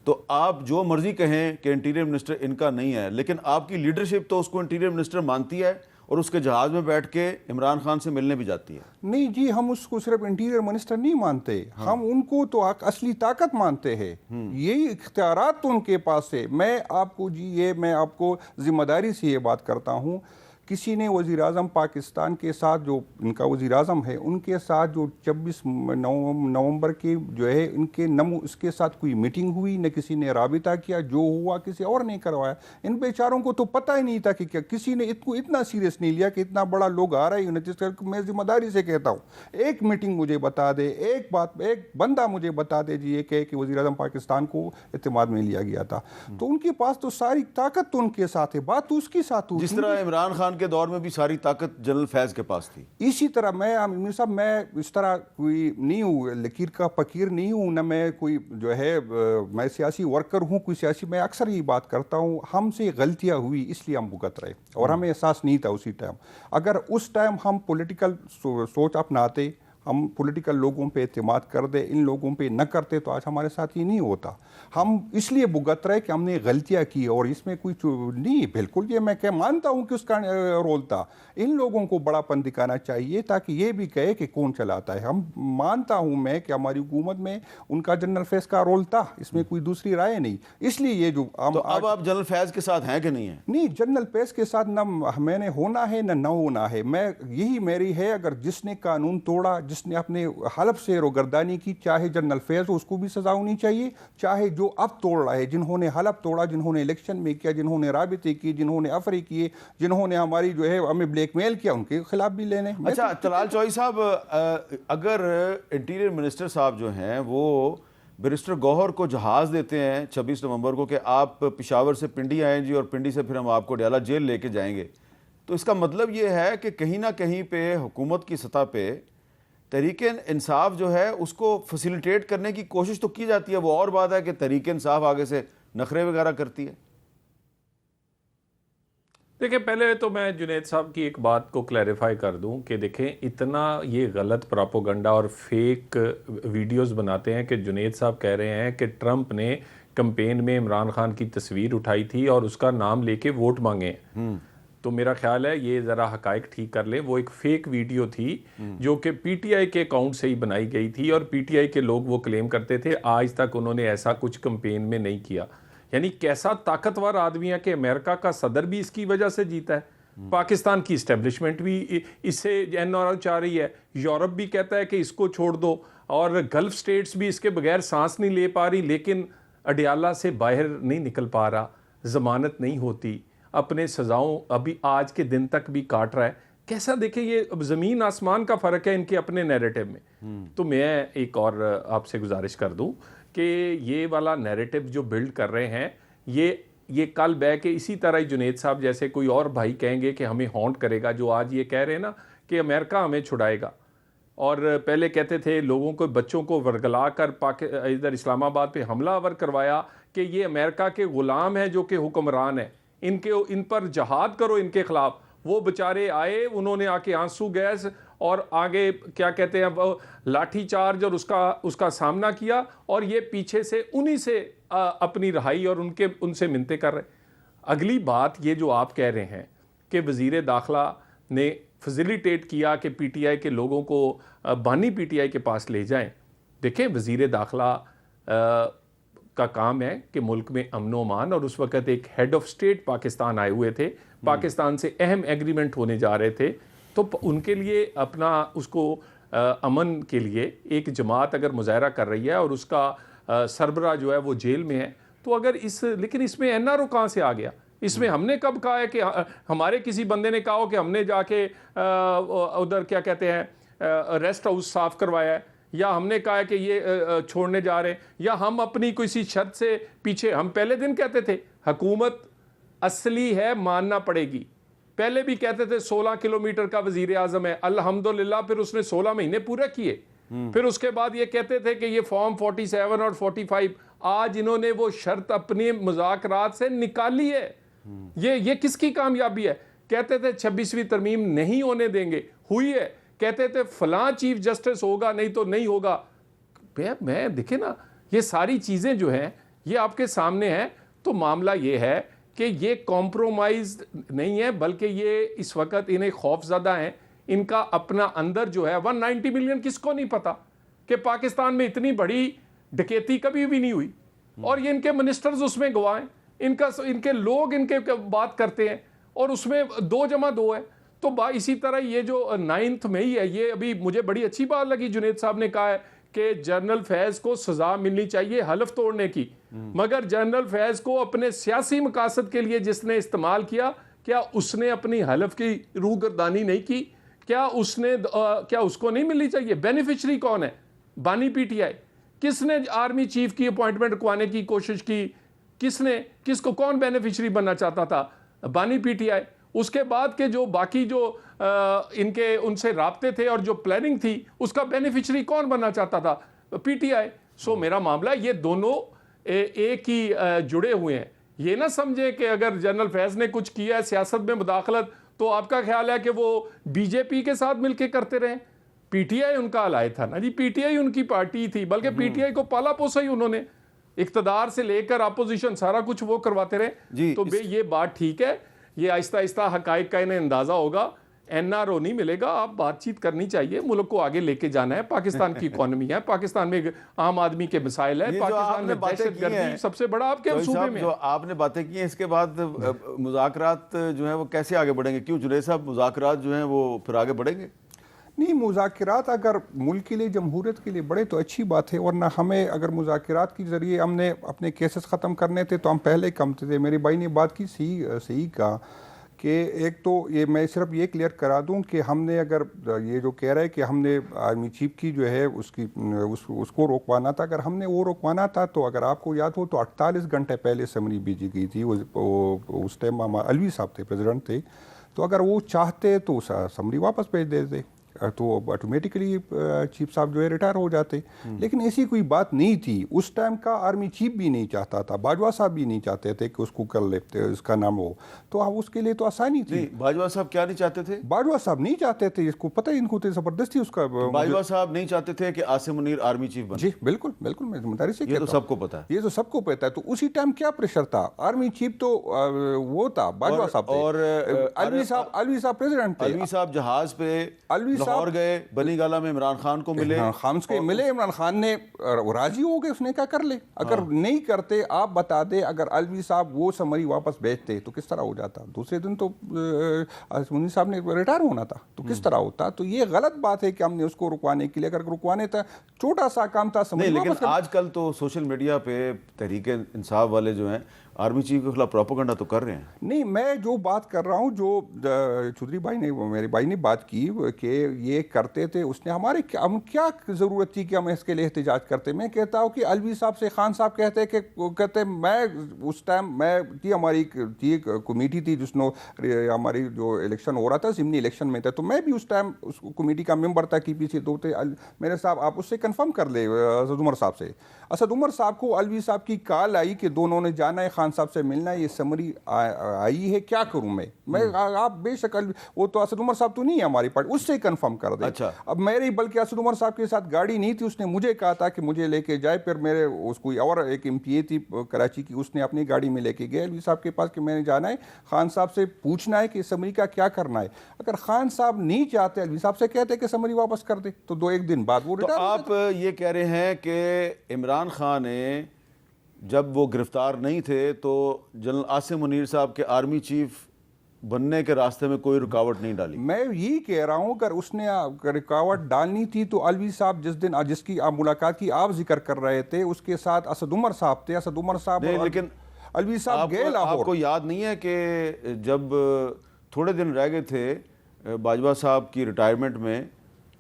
تو آپ جو مرضی کہیں کہ انٹیریئر منسٹر ان کا نہیں ہے، لیکن آپ کی لیڈرشپ تو اس کو انٹیریئر منسٹر مانتی ہے اور اس کے جہاز میں بیٹھ کے عمران خان سے ملنے بھی جاتی ہے۔ نہیں جی، ہم اس کو صرف انٹیریئر منسٹر نہیں مانتے، ہم ان کو تو اصلی طاقت مانتے ہیں، یہی اختیارات تو ان کے پاس ہے۔ میں آپ کو ذمہ داری سے یہ بات کرتا ہوں، کسی نے وزیر اعظم پاکستان کے ساتھ، جو ان کا وزیر اعظم ہے، ان کے ساتھ جو 26 نومبر کے جو ہے اس کے ساتھ کوئی میٹنگ ہوئی، نہ کسی نے رابطہ کیا، جو ہوا کسی اور نے کروایا۔ ان بیچاروں کو تو پتہ ہی نہیں تھا کہ کیا، کسی نے اتنا سیریس نہیں لیا کہ اتنا بڑا لوگ آ رہا ہے، جس کا میں ذمہ داری سے کہتا ہوں، ایک میٹنگ مجھے بتا دے، ایک بندہ مجھے بتا دے جی یہ کہ وزیر اعظم پاکستان کو اعتماد میں لیا گیا تھا۔ تو ان کے پاس تو ساری طاقت تو ان کے ساتھ ہے، بات تو اس کے ساتھ ہوتی ہے۔ جس طرح عمران خان کے دور میں بھی ساری طاقت جنرل فیض کے پاس تھی، اسی طرح میں اس طرح کوئی نہیں ہوں، لکیر کا فقیر نہیں ہوں، نہ میں کوئی جو ہے میں سیاسی ورکر ہوں، کوئی سیاسی، میں اکثر یہ بات کرتا ہوں، ہم سے غلطیاں ہوئی اس لیے ہم بھگت رہے اور ہمیں احساس نہیں تھا اسی ٹائم۔ اگر اس ٹائم ہم پولیٹیکل سوچ اپناتے، ہم پولیٹیکل لوگوں پہ اعتماد کر دے، ان لوگوں پہ نہ کرتے تو آج ہمارے ساتھ یہ نہیں ہوتا۔ ہم اس لیے بھگت رہے کہ ہم نے غلطیاں کی اور اس میں کوئی نہیں، بالکل یہ میں مانتا ہوں کہ اس کا رول تھا۔ ان لوگوں کو بڑا پن دکھانا چاہیے تاکہ یہ بھی کہے کہ کون چلاتا ہے۔ ہم مانتا ہوں میں کہ ہماری حکومت میں ان کا جنرل فیض کا رول تھا، اس میں کوئی دوسری رائے نہیں، اس لیے یہ جو تو اب آپ جنرل فیض کے ساتھ ہیں کہ نہیں ہیں؟ نہیں، جنرل فیض کے ساتھ نہ میں نے ہونا ہے نہ ہونا ہے، یہی میری ہے۔ اگر جس نے قانون توڑا، جس نے اپنے حلف سے روگردانی کی، چاہے جنرل فیض ہو، اس کو بھی سزا ہونی چاہیے، چاہے جو اب توڑ رہا ہے، جنہوں نے حلف توڑا، جنہوں نے الیکشن میں کیا، جنہوں نے رابطے کی، جنہوں نے افری کیے، جنہوں نے ہماری جو ہے ہمیں بلیک میل کیا، ان کے خلاف بھی لینے۔ اچھا طلال چوئی صاحب، اگر انٹیریئر منسٹر صاحب جو ہیں وہ بیرسٹر گوہر کو جہاز دیتے ہیں 26 نومبر کو کہ آپ پشاور سے پنڈی آئیں جی اور پنڈی سے پھر ہم آپ کو اڈیالہ جیل لے کے جائیں گے، تو اس کا مطلب یہ ہے کہ کہیں نہ کہیں پہ حکومت کی سطح پہ تحریک انصاف جو ہے اس کو فیسیلیٹیٹ کرنے کی کوشش تو کی جاتی ہے، وہ اور بات ہے کہ تحریک انصاف آگے سے نخرے وغیرہ کرتی ہے۔ دیکھیں، پہلے تو میں جنید صاحب کی ایک بات کو کلیریفائی کر دوں کہ دیکھیں اتنا یہ غلط پراپوگنڈا اور فیک ویڈیوز بناتے ہیں کہ جنید صاحب کہہ رہے ہیں کہ ٹرمپ نے کمپین میں عمران خان کی تصویر اٹھائی تھی اور اس کا نام لے کے ووٹ مانگے ہیں۔ تو میرا خیال ہے یہ ذرا حقائق ٹھیک کر لیں، وہ ایک فیک ویڈیو تھی جو کہ پی ٹی آئی کے اکاؤنٹ سے ہی بنائی گئی تھی اور پی ٹی آئی کے لوگ وہ کلیم کرتے تھے، آج تک انہوں نے ایسا کچھ کمپین میں نہیں کیا۔ یعنی کیسا طاقتور آدمی ہے کہ امریکہ کا صدر بھی اس کی وجہ سے جیتا ہے، پاکستان کی اسٹیبلشمنٹ بھی اس سے این آر چاہ رہی ہے، یورپ بھی کہتا ہے کہ اس کو چھوڑ دو، اور گلف سٹیٹس بھی اس کے بغیر سانس نہیں لے پا رہی، لیکن اڈیالہ سے باہر نہیں نکل پا رہا، ضمانت نہیں ہوتی، اپنے سزاؤں ابھی آج کے دن تک بھی کاٹ رہا ہے۔ کیسا دیکھیں، یہ زمین آسمان کا فرق ہے ان کے اپنے نیریٹو میں۔ تو میں ایک اور آپ سے گزارش کر دوں کہ یہ والا نیریٹو جو بلڈ کر رہے ہیں، یہ کل بہ کے اسی طرح ہی جنید صاحب جیسے کوئی اور بھائی کہیں گے کہ ہمیں ہانٹ کرے گا، جو آج یہ کہہ رہے ہیں نا کہ امریکہ ہمیں چھڑائے گا، اور پہلے کہتے تھے لوگوں کو، بچوں کو ورگلا کر ادھر اسلام آباد پہ حملہ آور کروایا کہ یہ امریکہ کے غلام ہیں جو کہ حکمران ہیں، ان پر جہاد کرو ان کے خلاف۔ وہ بیچارے آئے, انہوں نے آ کے آنسو گیس اور آگے کیا کہتے ہیں وہ لاٹھی چارج اور اس کا سامنا کیا, اور یہ پیچھے سے انہی سے اپنی رہائی اور ان سے منتیں کر رہے. اگلی بات یہ جو آپ کہہ رہے ہیں کہ وزیر داخلہ نے فیسیلیٹیٹ کیا کہ پی ٹی آئی کے لوگوں کو بانی پی ٹی آئی کے پاس لے جائیں. دیکھیں وزیر داخلہ کا کام ہے کہ ملک میں امن و امان, اور اس وقت ایک ہیڈ آف اسٹیٹ پاکستان آئے ہوئے تھے, پاکستان سے اہم ایگریمنٹ ہونے جا رہے تھے, تو ان کے لیے اپنا اس کو امن کے لیے ایک جماعت اگر مظاہرہ کر رہی ہے اور اس کا سربراہ جو ہے وہ جیل میں ہے, تو اگر لیکن اس میں این آر او کہاں سے آ گیا؟ اس میں ہم نے کب کہا ہے کہ ہمارے کسی بندے نے کہا ہو کہ ہم نے جا کے ادھر کیا کہتے ہیں ریسٹ ہاؤس صاف کروایا ہے, یا ہم نے کہا ہے کہ یہ چھوڑنے جا رہے ہیں, یا ہم اپنی کسی شرط سے پیچھے. ہم پہلے دن کہتے تھے حکومت اصلی ہے ماننا پڑے گی, پہلے بھی کہتے تھے 16 کلومیٹر کا وزیر اعظم ہے, الحمدللہ پھر اس نے 16 مہینے پورے کیے. پھر اس کے بعد یہ کہتے تھے کہ یہ فارم 47 اور 45, آج انہوں نے وہ شرط اپنی مذاکرات سے نکالی ہے. یہ کس کی کامیابی ہے؟ کہتے تھے 26ویں ترمیم نہیں ہونے دیں گے, ہوئی ہے. کہتے تھے فلاں چیف جسٹس ہوگا, نہیں تو نہیں ہوگا. میں دیکھیں نا, یہ ساری چیزیں جو ہیں یہ آپ کے سامنے ہیں. تو معاملہ یہ ہے کہ یہ کمپرومائز نہیں ہے, بلکہ یہ اس وقت انہیں خوف زدہ ہیں. ان کا اپنا اندر جو ہے 190 ملین کس کو نہیں پتا کہ پاکستان میں اتنی بڑی ڈکیتی کبھی بھی نہیں ہوئی, اور یہ ان کے منسٹرز اس میں گواہ ہیں, ان کے لوگ ان کے بات کرتے ہیں, اور اس میں 2 جمع 2 ہے. تو اسی طرح یہ جو 9 مئی ہے, یہ ابھی مجھے بڑی اچھی بات لگی جنید صاحب نے کہا ہے کہ جنرل فیض کو سزا ملنی چاہیے حلف توڑنے کی, مگر جنرل فیض کو اپنے سیاسی مقاصد کے لیے جس نے استعمال کیا, کیا اس نے اپنی حلف کی روح گردانی نہیں کی؟ کیا اس کو نہیں ملنی چاہیے؟ بینیفیشری کون ہے؟ بانی پی ٹی آئی. کس نے آرمی چیف کی اپوائنٹمنٹ رکوانے کی کوشش کی؟ کس کو کون بینیفیشری بننا چاہتا تھا؟ بانی پی ٹی آئی. اس کے بعد کے جو باقی جو ان سے رابطے تھے اور جو پلاننگ تھی, اس کا بینیفیشری کون بننا چاہتا تھا؟ P T I. سو میرا معاملہ یہ دونوں ایک ہی جڑے ہوئے ہیں. یہ نہ سمجھیں کہ اگر جنرل فیض نے کچھ کیا ہے سیاست میں مداخلت, تو آپ کا خیال ہے کہ وہ بی جے پی کے ساتھ مل کے کرتے رہیں. پی ٹی آئی ان کا الائے تھا نا جی, پی ٹی آئی ان کی پارٹی تھی, بلکہ پی ٹی آئی کو پالا پوسا ہی انہوں نے, اقتدار سے لے کر اپوزیشن سارا کچھ وہ کرواتے رہے. تو یہ بات ٹھیک ہے, یہ آہستہ آہستہ حقائق کا انہیں اندازہ ہوگا. این آر او نہیں ملے گا, آپ بات چیت کرنی چاہیے, ملک کو آگے لے کے جانا ہے. پاکستان کی اکانومی ہے, پاکستان میں عام آدمی کے مسائل ہیں, پاکستان میں دہشت گردی سب سے بڑا آپ کے صوبے میں. جو آپ نے باتیں کی ہیں, اس کے بعد مذاکرات جو ہیں وہ کیسے آگے بڑھیں گے؟ کیوں جنید صاحب مذاکرات جو ہیں وہ پھر آگے بڑھیں گے؟ نہیں, مذاکرات اگر ملک کے لیے جمہوریت کے لیے بڑے تو اچھی بات ہے, ورنہ ہمیں اگر مذاکرات کے ذریعے ہم نے اپنے کیسز ختم کرنے تھے تو ہم پہلے کمتے تھے. میرے بھائی نے بات کی صحیح کہا کہ ایک تو یہ میں صرف یہ کلیئر کرا دوں کہ ہم نے اگر یہ جو کہہ رہے کہ ہم نے آرمی چیف کی جو ہے اس کو روکوانا تھا, اگر ہم نے وہ روکوانا تھا تو اگر آپ کو یاد ہو تو 48 گھنٹے پہلے سمری بھیجی گئی تھی. اس ٹائم الوی صاحب تھے, پریزیڈنٹ تھے, تو اگر وہ چاہتے تو سمری واپس بھیج دیتے تو آٹومیٹکلی چیف صاحب جو ہے ریٹائر ہو جاتے. لیکن ایسی کوئی بات نہیں تھی. اس ٹائم کا آرمی چیف بھی نہیں چاہتا تھا, باجوہ صاحب بھی نہیں چاہتے تھے کہ اس کو کر لیتے اس کا نام ہو, تو اس کے لیے تو آسانی تھی. باجوہ صاحب کیا نہیں چاہتے تھے؟ باجوہ صاحب نہیں چاہتے تھے, اس کو پتہ ان کو تو زبردستی اس کا. باجوہ صاحب نہیں چاہتے تھے کہ عاصم منیر آرمی چیف بنے؟ جی بالکل بالکل, میں ذمہ سے یہ تو سب کو پتا ہے, یہ تو سب کو پتا ہے. تو اسی ٹائم کیا پریشر تھا؟ آرمی چیف تو وہ تھا باجوہ صاحب, اور الوی صاحب پریزیڈنٹ تھے. الوی صاحب جہاز پہ لاہور گئے, بنی گالہ میں عمران خان کو ملے, عمران خان نے راضی ہو گئے, اس نے کہا کر لے. اگر نہیں کرتے آپ بتا دے, اگر الوی صاحب وہ سمری واپس بھیجتے تو کس طرح ہو جاتا؟ دوسرے دن تو منیر صاحب نے ریٹائر ہونا تھا, تو کس طرح ہوتا؟ تو یہ غلط بات ہے کہ ہم نے اس کو رکوانے کے لیے, اگر رکوانے تھا چھوٹا سا کام تھا. لیکن آج کل تو سوشل میڈیا پہ تحریک انصاف والے جو ہیں آرمی چیف کے خلاف پروپیگنڈا تو کر رہے ہیں. نہیں, میں جو بات کر رہا ہوں, جو چودھری بھائی نے میرے بھائی نے بات کی کہ یہ کرتے تھے, اس نے ہمارے کیا ضرورت تھی کہ ہم اس کے لیے احتجاج کرتے. میں کہتا ہوں کہ الوی صاحب سے خان صاحب کہتے میں اس ٹائم میں تھی, ہماری کمیٹی تھی جس نے ہماری جو الیکشن ہو رہا تھا ضمنی الیکشن میں تھا, تو میں بھی اس ٹائم اس کمیٹی کا ممبر تھا کی پی سی. تو میرے صاحب آپ اس سے کنفرم کر لے اسد عمر صاحب سے. اسد عمر صاحب کو الوی صاحب کی کال آئی کہ دونوں نے جانا ہے خان صاحب سے ملنا ہے, یہ سمری آئی ہے, کیا کروں میں آپ بے شک وہ تو اسد عمر صاحب تو نہیں ہے ہماری پارٹی, اس سے کنفرم کر دیں. اب میری بلکہ اسد عمر صاحب کے ساتھ گاڑی نہیں تھی, اس نے مجھے کہا تھا کہ مجھے لے کے جائے, پھر میرے اس کوئی اور ایک ایم پی اے تھی کراچی کی, اس نے اپنی گاڑی میں لے کے گئے الوی صاحب کے پاس کہ میں نے جانا ہے, خان صاحب سے پوچھنا ہے کہ اسمبلی کا کیا کرنا ہے. اگر خان صاحب نہیں چاہتے, الوی صاحب سے کہتے کہ اسمبلی واپس کر دے, تو 2-1 دن بعد وہ تو آپ یہ کہہ رہے ہیں کہ عمران خان نے جب وہ گرفتار نہیں تھے تو جنرل عاصم منیر صاحب کے آرمی چیف بننے کے راستے میں کوئی رکاوٹ نہیں ڈالی. میں یہی کہہ رہا ہوں, اگر اس نے رکاوٹ ڈالنی تھی تو الوی صاحب جس کی آپ ملاقات کی آپ ذکر کر رہے تھے, اس کے ساتھ اسد عمر صاحب تھے. اسد عمر صاحب لیکن الوی صاحب گئے لاہور. آپ کو یاد نہیں ہے کہ جب تھوڑے دن رہ گئے تھے باجوہ صاحب کی ریٹائرمنٹ میں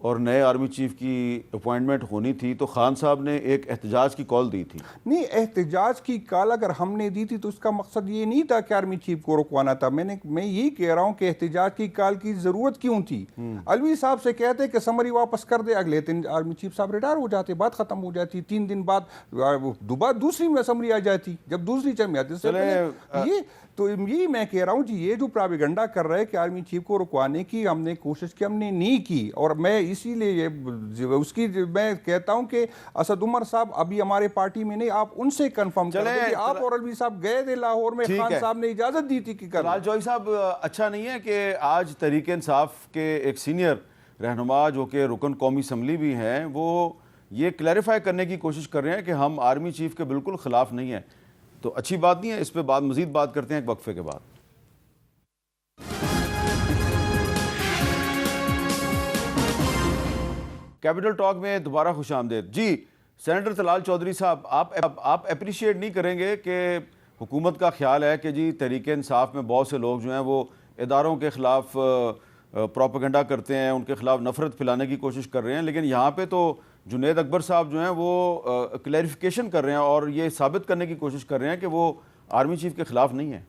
اور نئے آرمی چیف کی اپوائنٹمنٹ ہونی تھی, تو خان صاحب نے ایک احتجاج کی کال دی تھی. نہیں, احتجاج کی کال اگر ہم نے دی تھی تو اس کا مقصد یہ نہیں تھا کہ آرمی چیف کو رکوانا تھا. میں یہی کہہ رہا ہوں کہ احتجاج کی کال کی ضرورت کیوں تھی. الوی صاحب سے کہتے کہ سمری واپس کر دے, اگلے دن آرمی چیف صاحب ریٹائر ہو جاتے, بات ختم ہو جاتی. 3 دن بعد دوبارہ دوسری میں سمری آ جاتی, جب دوسری چل میں آتی. تو یہی میں کہہ رہا ہوں جی, یہ جو پراپیگنڈا کر رہے کہ آرمی چیف کو رکوانے کی ہم نے کوشش کی, ہم نے نہیں کی. اور میں اسی لیے اس کی میں کہتا ہوں کہ اسد عمر صاحب ابھی ہمارے پارٹی میں نہیں, آپ ان سے کنفرم کر دیں کہ آپ اور الوی صاحب گئے تھے لاہور میں, خان صاحب نے اجازت دی تھی کہ طلال جوہری صاحب, اچھا نہیں ہے کہ آج تحریک انصاف کے ایک سینئر رہنما جو کہ رکن قومی اسمبلی بھی ہیں, وہ یہ کلیریفائی کرنے کی کوشش کر رہے ہیں کہ ہم آرمی چیف کے بالکل خلاف نہیں ہیں, تو اچھی بات نہیں ہے. اس پہ مزید بات کرتے ہیں ایک وقفے کے بعد. کیپٹل ٹاک میں دوبارہ خوش آمدید. جی سینیٹر طلال چودھری صاحب, آپ اپریشیٹ نہیں کریں گے کہ حکومت کا خیال ہے کہ جی تحریک انصاف میں بہت سے لوگ جو ہیں وہ اداروں کے خلاف پروپیگنڈا کرتے ہیں, ان کے خلاف نفرت پھیلانے کی کوشش کر رہے ہیں, لیکن یہاں پہ تو جنید اکبر صاحب جو ہیں وہ کلیریفیکیشن کر رہے ہیں اور یہ ثابت کرنے کی کوشش کر رہے ہیں کہ وہ آرمی چیف کے خلاف نہیں ہیں.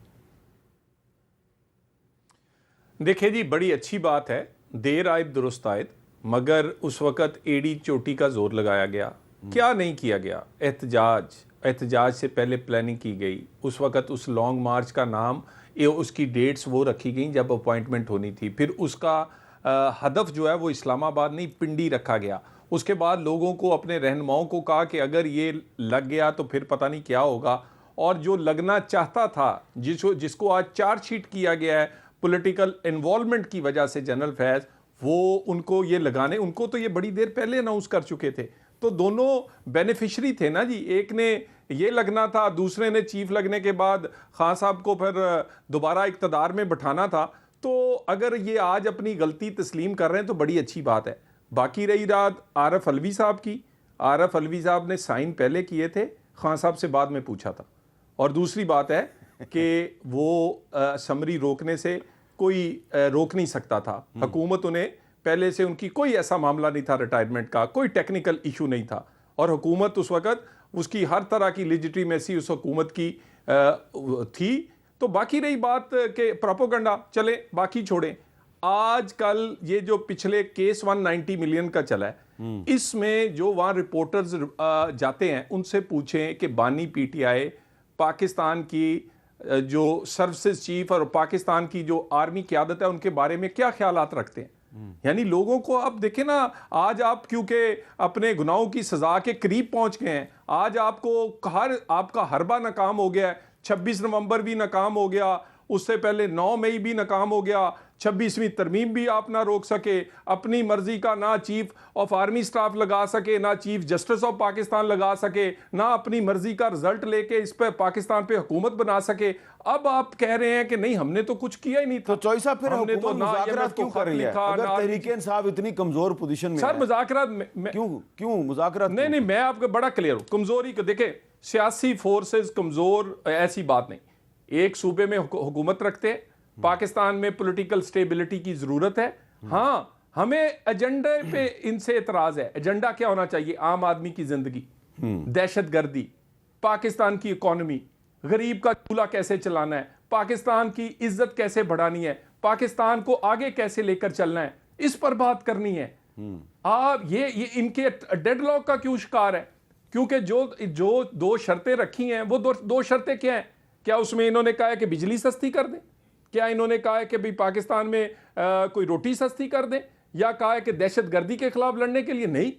دیکھیں جی, بڑی اچھی بات ہے, دیر آئے درست آئے, مگر اس وقت ایڑی چوٹی کا زور لگایا گیا, کیا نہیں کیا گیا. احتجاج سے پہلے پلاننگ کی گئی, اس وقت اس لانگ مارچ کا نام, اس کی ڈیٹس وہ رکھی گئیں جب اپوائنٹمنٹ ہونی تھی, پھر اس کا ہدف جو ہے وہ اسلام آباد نہیں پنڈی رکھا گیا. اس کے بعد لوگوں کو, اپنے رہنماؤں کو کہا کہ اگر یہ لگ گیا تو پھر پتہ نہیں کیا ہوگا, اور جو لگنا چاہتا تھا, جس کو آج چارج شیٹ کیا گیا ہے پولیٹیکل انوالومنٹ کی وجہ سے جنرل فیض, وہ ان کو یہ لگانے, ان کو تو یہ بڑی دیر پہلے اناؤنس کر چکے تھے, تو دونوں بینیفیشری تھے نا جی. ایک نے یہ لگنا تھا, دوسرے نے چیف لگنے کے بعد خان صاحب کو پھر دوبارہ اقتدار میں بٹھانا تھا. تو اگر یہ آج اپنی غلطی تسلیم کر رہے ہیں تو بڑی اچھی بات ہے. باقی رہی رات عارف علوی صاحب کی, عارف علوی صاحب نے سائن پہلے کیے تھے, خان صاحب سے بعد میں پوچھا تھا. اور دوسری بات ہے کہ وہ سمری روکنے سے کوئی روک نہیں سکتا تھا, حکومت انہیں پہلے سے, ان کی کوئی ایسا معاملہ نہیں تھا ریٹائرمنٹ کا, کوئی ٹیکنیکل ایشو نہیں تھا, اور حکومت اس وقت, اس کی ہر طرح کی لیجیٹیمیسی اس حکومت کی تھی. تو باقی رہی بات کہ پروپیگنڈا, چلیں باقی چھوڑیں. آج کل یہ جو پچھلے کیس 190 ملین کا چلا ہے, اس میں جو وہاں رپورٹرز جاتے ہیں ان سے پوچھیں کہ بانی پی ٹی آئی, پاکستان کی جو سروسز چیف اور پاکستان کی جو آرمی قیادت ہے, ان کے بارے میں کیا خیالات رکھتے ہیں. یعنی لوگوں کو آپ دیکھیں نا, آج آپ کیونکہ اپنے گناہوں کی سزا کے قریب پہنچ گئے ہیں, آج آپ کو آپ کا حربہ ناکام ہو گیا ہے, 26 نومبر بھی ناکام ہو گیا, اس سے پہلے 9 مئی بھی ناکام ہو گیا, 26ویں ترمیم بھی آپ نہ روک سکے, اپنی مرضی کا نہ چیف آف آرمی سٹاف لگا سکے, نہ چیف جسٹس آف پاکستان لگا سکے, نہ اپنی مرضی کا رزلٹ لے کے اس پہ پاکستان پہ حکومت بنا سکے. اب آپ کہہ رہے ہیں کہ نہیں ہم نے تو کچھ کیا ہی نہیں تھا. تو چوئی صاحب پھر حکومت مذاکرات کیوں کر رہی ہے اگر تحریک انصاف اتنی کمزور پوزیشن میں ہے؟ سر مذاکرات کیوں مذاکرات؟ نہیں میں آپ کو بڑا کلیئر ہوں. کمزوری کو دیکھیں, سیاسی فورسز کمزور ایسی بات نہیں. ایک صوبے میں حکومت رکھتے, پاکستان میں پولیٹیکل سٹیبلٹی کی ضرورت ہے. ہاں ہمیں ایجنڈے پہ ان سے اعتراض ہے. ایجنڈا کیا ہونا چاہیے؟ عام آدمی کی زندگی, دہشت گردی, پاکستان کی اکانومی, غریب کا چولہا کیسے چلانا ہے, پاکستان کی عزت کیسے بڑھانی ہے, پاکستان کو آگے کیسے لے کر چلنا ہے, اس پر بات کرنی ہے. آپ یہ ان کے ڈیڈ لاک کا کیوں شکار ہے؟ کیونکہ جو 2 شرطیں رکھی ہیں وہ 2 شرطیں کیا ہیں کیا اس میں انہوں نے کہا ہے کہ بجلی سستی کر دیں؟ کیا انہوں نے کہا ہے کہ بھئی پاکستان میں کوئی روٹی سستی کر دیں؟ یا کہا ہے کہ دہشت گردی کے خلاف لڑنے کے لیے؟ نہیں،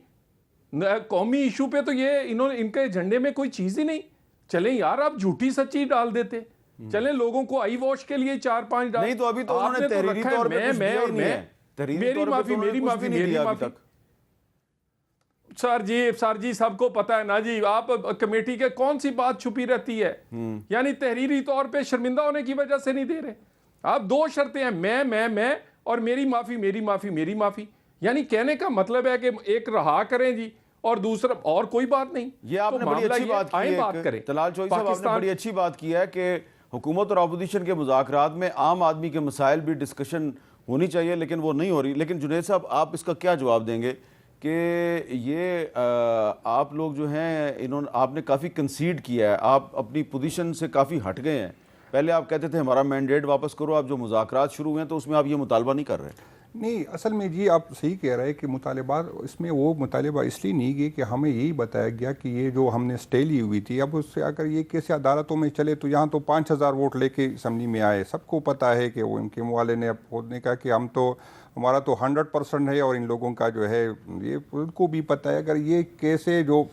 قومی ایشو پہ تو یہ ان کے ایجنڈے میں کوئی چیز ہی نہیں. چلیں یار آپ جھوٹی سچی ڈال دیتے، چلیں لوگوں کو آئی واش کے لیے 4-5 ڈال. نہیں تو ابھی تو انہوں نے تحریری طور پہ کچھ دیا ہی نہیں ہے. میری معافی میری معافی میری معافی. سر جی سب کو پتا ہے نا جی، آپ کمیٹی کے کون سی بات چھپی رہتی ہے؟ یعنی تحریری طور پہ شرمندہ ہونے کی وجہ سے نہیں دے رہے آپ. 2 شرطیں ہیں، میں اور میری معافی میری معافی میری معافی. یعنی کہنے کا مطلب ہے کہ ایک رہا کریں جی اور دوسرا اور کوئی بات نہیں. یہ آپ نے بڑی اچھی بات کی ہے طلال چوئی صاحب، آپ نے بڑی اچھی بات کی ہے کہ حکومت اور اپوزیشن کے مذاکرات میں عام آدمی کے مسائل بھی ڈسکشن ہونی چاہیے، لیکن وہ نہیں ہو رہی. لیکن جنید صاحب آپ اس کا کیا جواب دیں گے کہ یہ آپ لوگ جو ہیں آپ نے کافی کنسیڈ کیا ہے، آپ اپنی پوزیشن سے کافی ہٹ گئے ہیں. پہلے آپ کہتے تھے ہمارا مینڈیٹ واپس کرو، آپ جو مذاکرات شروع ہوئے ہیں تو اس میں آپ یہ مطالبہ نہیں کر رہے. نہیں، اصل میں جی آپ صحیح کہہ رہے ہیں کہ مطالبات اس میں وہ مطالبہ اس لیے نہیں گئے کہ ہمیں یہی بتایا گیا کہ یہ جو ہم نے اسٹے لی ہوئی تھی، اب اس سے اگر یہ کیسے عدالتوں میں چلے تو یہاں تو 5000 ووٹ لے کے اسمبلی میں آئے. سب کو پتہ ہے کہ وہ ان کے والے نے اب خود نے کہا کہ ہمارا تو 100% ہے، اور ان لوگوں کا جو ہے یہ ان کو بھی پتہ ہے. اگر یہ کیسے جو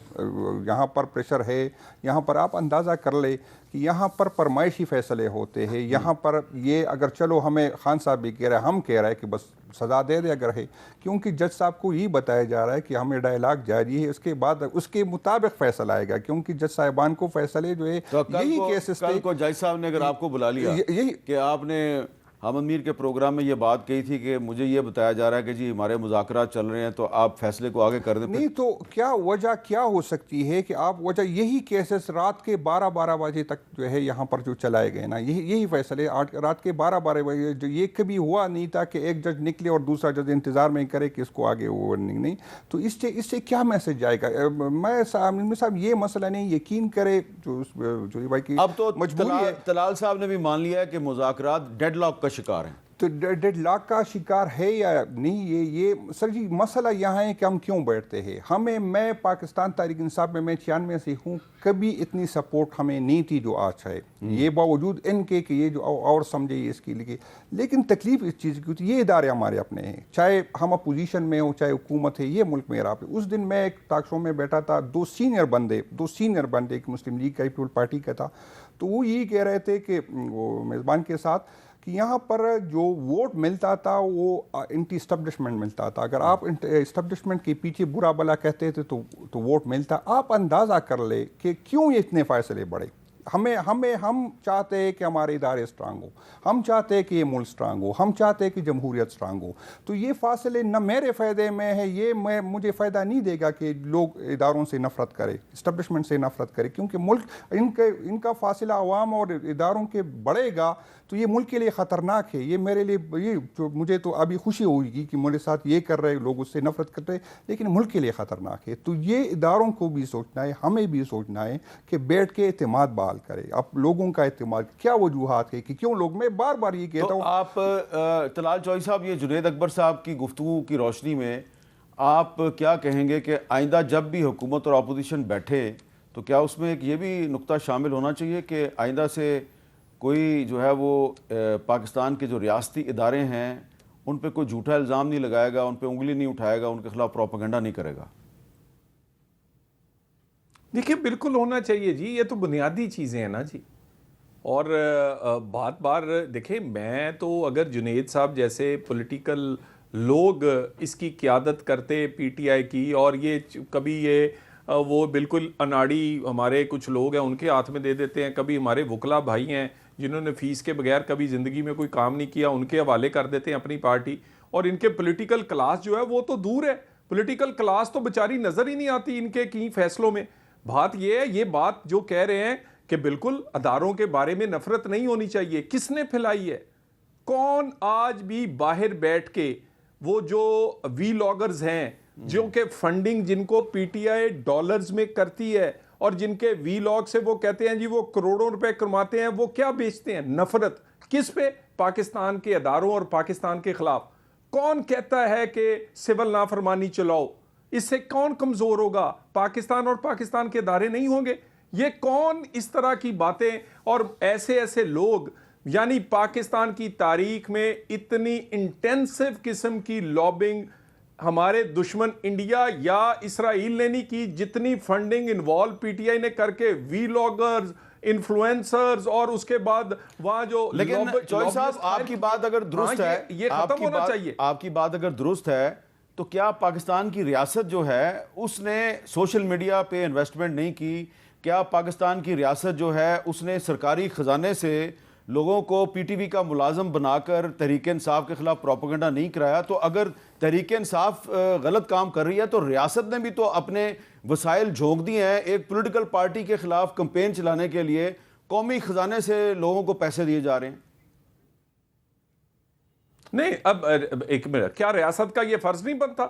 یہاں پر پریشر ہے، یہاں پر آپ اندازہ کر لے کہ یہاں پر فرمائشی فیصلے ہوتے ہیں. یہاں پر یہ اگر چلو ہمیں خان صاحب بھی کہہ رہے ہیں، ہم کہہ رہے ہیں کہ بس سزا دے دے اگر ہے، کیونکہ جج صاحب کو یہ بتایا جا رہا ہے کہ ہمیں ڈائلاگ جاری ہے، اس کے بعد اس کے مطابق فیصلہ آئے گا. کیونکہ جج صاحبان کو فیصلے جو ہے یہی کیسز کل کو جج صاحب نے اگر آپ کو بلا لیا کہ آپ نے حامد میر کے پروگرام میں یہ بات کہی تھی کہ مجھے یہ بتایا جا رہا ہے کہ جی ہمارے مذاکرات چل رہے ہیں تو آپ فیصلے کو آگے کر دیں، نہیں تو کیا وجہ کیا ہو سکتی ہے کہ آپ وجہ یہی کیسز رات کے 12 بجے تک جو ہے یہاں پر جو چلائے گئے نا، یہی فیصلے رات کے 12 بجے جو یہ کبھی ہوا نہیں تھا کہ ایک جج نکلے اور دوسرا جج انتظار میں کرے کہ اس کو آگے وارننگ نہیں. تو اس سے کیا میسج جائے گا؟ میں صاحب یہ مسئلہ نہیں، یقین کرے جو بھائی کی اب تو مجبوری ہے. طلال صاحب نے بھی مان لیا ہے کہ مذاکرات ڈیڈ لاک کا شکار ہیں. تو ڈیڈ لاک کا شکار ہے یا نہیں؟ یہ سر جی مسئلہ یہاں ہے کہ ہم کیوں بیٹھتے ہیں. میں پاکستان تحریک انصاف میں 96 سے ہوں، کبھی اتنی سپورٹ ہمیں نہیں تھی جو آج ہے. یہ باوجود ان کے کہ یہ جو اور سمجھے اس کے لیے، لیکن تکلیف اس چیز کی ہوتی ہے. یہ ادارے ہمارے اپنے ہیں، چاہے ہم اپوزیشن میں ہوں چاہے حکومت ہے، یہ ملک میرا. اس دن میں ایک ٹاک شو میں بیٹھا تھا، دو سینئر بندے ایک مسلم لیگ کا پیپل پارٹی کا تھا، تو وہ یہی کہہ رہے تھے کہ وہ میزبان کے ساتھ کہ یہاں پر جو ووٹ ملتا تھا وہ انٹی اسٹیبلشمنٹ ملتا تھا. اگر آپ اسٹیبلشمنٹ کے پیچھے برا بلا کہتے تھے تو ووٹ ملتا. آپ اندازہ کر لے کہ کیوں یہ اتنے فیصلے بڑھے. ہم چاہتے ہیں کہ ہمارے ادارے اسٹرانگ ہو، ہم چاہتے ہیں کہ یہ ملک اسٹرانگ ہو، ہم چاہتے ہیں کہ جمہوریت اسٹرانگ ہو. تو یہ فاصلے نہ میرے فائدے میں ہے، یہ مجھے فائدہ نہیں دے گا کہ لوگ اداروں سے نفرت کرے، اسٹیبلشمنٹ سے نفرت کرے. کیونکہ ملک ان کا فاصلہ عوام اور اداروں کے بڑھے گا تو یہ ملک کے لیے خطرناک ہے. یہ میرے لیے مجھے تو ابھی خوشی ہوگی کہ میرے ساتھ یہ کر رہے لوگ اس سے نفرت کر رہے، لیکن ملک کے لیے خطرناک ہے. تو یہ اداروں کو بھی سوچنا ہے، ہمیں بھی سوچنا ہے کہ بیٹھ کے اعتماد بحال کرے. اب لوگوں کا اعتماد کیا وجوہات ہے کہ کیوں لوگ، میں بار بار یہ کہتا ہوں. آپ طلال چوئی صاحب، یہ جنید اکبر صاحب کی گفتگو کی روشنی میں آپ کیا کہیں گے کہ آئندہ جب بھی حکومت اور اپوزیشن بیٹھے تو کیا اس میں ایک یہ بھی نقطہ شامل ہونا چاہیے کہ آئندہ سے کوئی جو ہے وہ پاکستان کے جو ریاستی ادارے ہیں ان پہ کوئی جھوٹا الزام نہیں لگائے گا، ان پہ انگلی نہیں اٹھائے گا، ان کے خلاف پروپیگنڈا نہیں کرے گا؟ دیکھیے بالکل ہونا چاہیے جی، یہ تو بنیادی چیزیں ہیں نا جی. اور بار دیکھیں، میں تو اگر جنید صاحب جیسے پولیٹیکل لوگ اس کی قیادت کرتے پی ٹی آئی کی، اور یہ کبھی یہ وہ بالکل اناڑی ہمارے کچھ لوگ ہیں ان کے ہاتھ میں دے دیتے ہیں، کبھی ہمارے وکلا بھائی ہیں جنہوں نے فیس کے بغیر کبھی زندگی میں کوئی کام نہیں کیا ان کے حوالے کر دیتے ہیں اپنی پارٹی. اور ان کے پولیٹیکل کلاس جو ہے وہ تو دور ہے، پولیٹیکل کلاس تو بیچاری نظر ہی نہیں آتی ان کے کئی فیصلوں میں. بات یہ ہے، یہ بات جو کہہ رہے ہیں کہ بالکل اداروں کے بارے میں نفرت نہیں ہونی چاہیے، کس نے پھیلائی ہے؟ کون آج بھی باہر بیٹھ کے وہ جو وی لاگرز ہیں جو کہ فنڈنگ جن کو پی ٹی آئی ڈالرز میں کرتی ہے اور جن کے وی لاگ سے وہ کہتے ہیں جی وہ کروڑوں روپے کماتے ہیں، وہ کیا بیچتے ہیں؟ نفرت. کس پہ؟ پاکستان کے اداروں اور پاکستان کے خلاف. کون کہتا ہے کہ سول نافرمانی چلاؤ؟ اس سے کون کمزور ہوگا؟ پاکستان اور پاکستان کے ادارے نہیں ہوں گے. یہ کون اس طرح کی باتیں اور ایسے لوگ، یعنی پاکستان کی تاریخ میں اتنی انٹینسو قسم کی لابنگ ہمارے دشمن انڈیا یا اسرائیل نے نہیں کی جتنی funding involve P T I نے کر کے وی لاگرز، انفلوئنسرز اور اس کے بعد وہاں جو لیکن چوہدری صاحب آپ کی بات اگر درست ہے، یہ ختم ہونا چاہیے. آپ کی بات اگر درست ہے تو کیا پاکستان کی ریاست جو ہے اس نے سوشل میڈیا پہ انویسٹمنٹ نہیں کی؟ کیا پاکستان کی ریاست جو ہے اس نے سرکاری خزانے سے لوگوں کو پی ٹی وی کا ملازم بنا کر تحریک انصاف کے خلاف پروپیگنڈا نہیں کرایا؟ تو اگر تحریک انصاف غلط کام کر رہی ہے تو ریاست نے بھی تو اپنے وسائل جھونک دیے ہیں ایک پولیٹیکل پارٹی کے خلاف کمپین چلانے کے لیے، قومی خزانے سے لوگوں کو پیسے دیے جا رہے ہیں. نہیں، اب ایک منٹ، کیا ریاست کا یہ فرض نہیں بنتا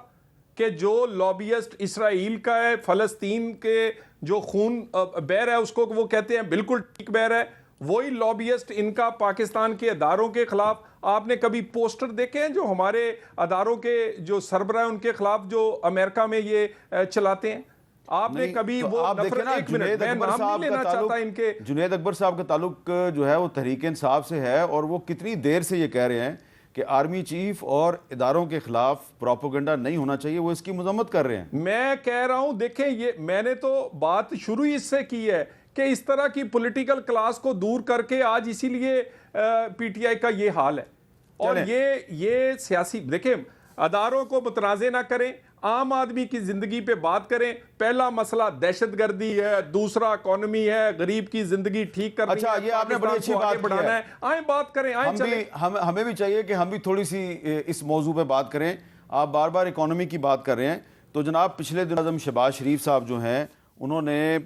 کہ جو لابیسٹ اسرائیل کا ہے، فلسطین کے جو خون بہہ رہا ہے اس کو وہ کہتے ہیں بالکل ٹھیک بہہ رہا ہے، وہی لابیسٹ ان کا پاکستان کے اداروں کے خلاف؟ آپ نے کبھی پوسٹر دیکھے ہیں جو ہمارے اداروں کے جو سربراہ ان کے خلاف جو امریکہ میں یہ چلاتے ہیں؟ آپ نے کبھی وہ ایک منٹ، میں نام نہیں لینا چاہتا ان کے. جنید اکبر صاحب کا تعلق جو ہے وہ تحریک انصاف سے ہے، اور وہ کتنی دیر سے یہ کہہ رہے ہیں کہ آرمی چیف اور اداروں کے خلاف پروپیگنڈا نہیں ہونا چاہیے، وہ اس کی مذمت کر رہے ہیں. میں کہہ رہا ہوں دیکھیں، یہ میں نے تو بات شروع ہی اس سے کی ہے کہ اس طرح کی پولیٹیکل کلاس کو دور کر کے آج اسی لیے پی ٹی آئی کا یہ حال ہے. اور یہ سیاسی، دیکھیں اداروں کو متنازع نہ کریں، عام آدمی کی زندگی پہ بات کریں. پہلا مسئلہ دہشت گردی ہے، دوسرا اکانومی ہے، غریب کی زندگی ٹھیک کرنی ہے. اچھا، یہ آپ نے بڑی اچھی بات بڑھانا ہے. آئیں بات کریں، آئیں چلیں. ہمیں بھی چاہیے کہ ہم بھی تھوڑی سی اس موضوع پہ بات کریں. آپ بار بار اکانومی کی بات کر رہے ہیں، تو جناب پچھلے دن اعظم شہباز شریف صاحب جو ہیں انہوں نے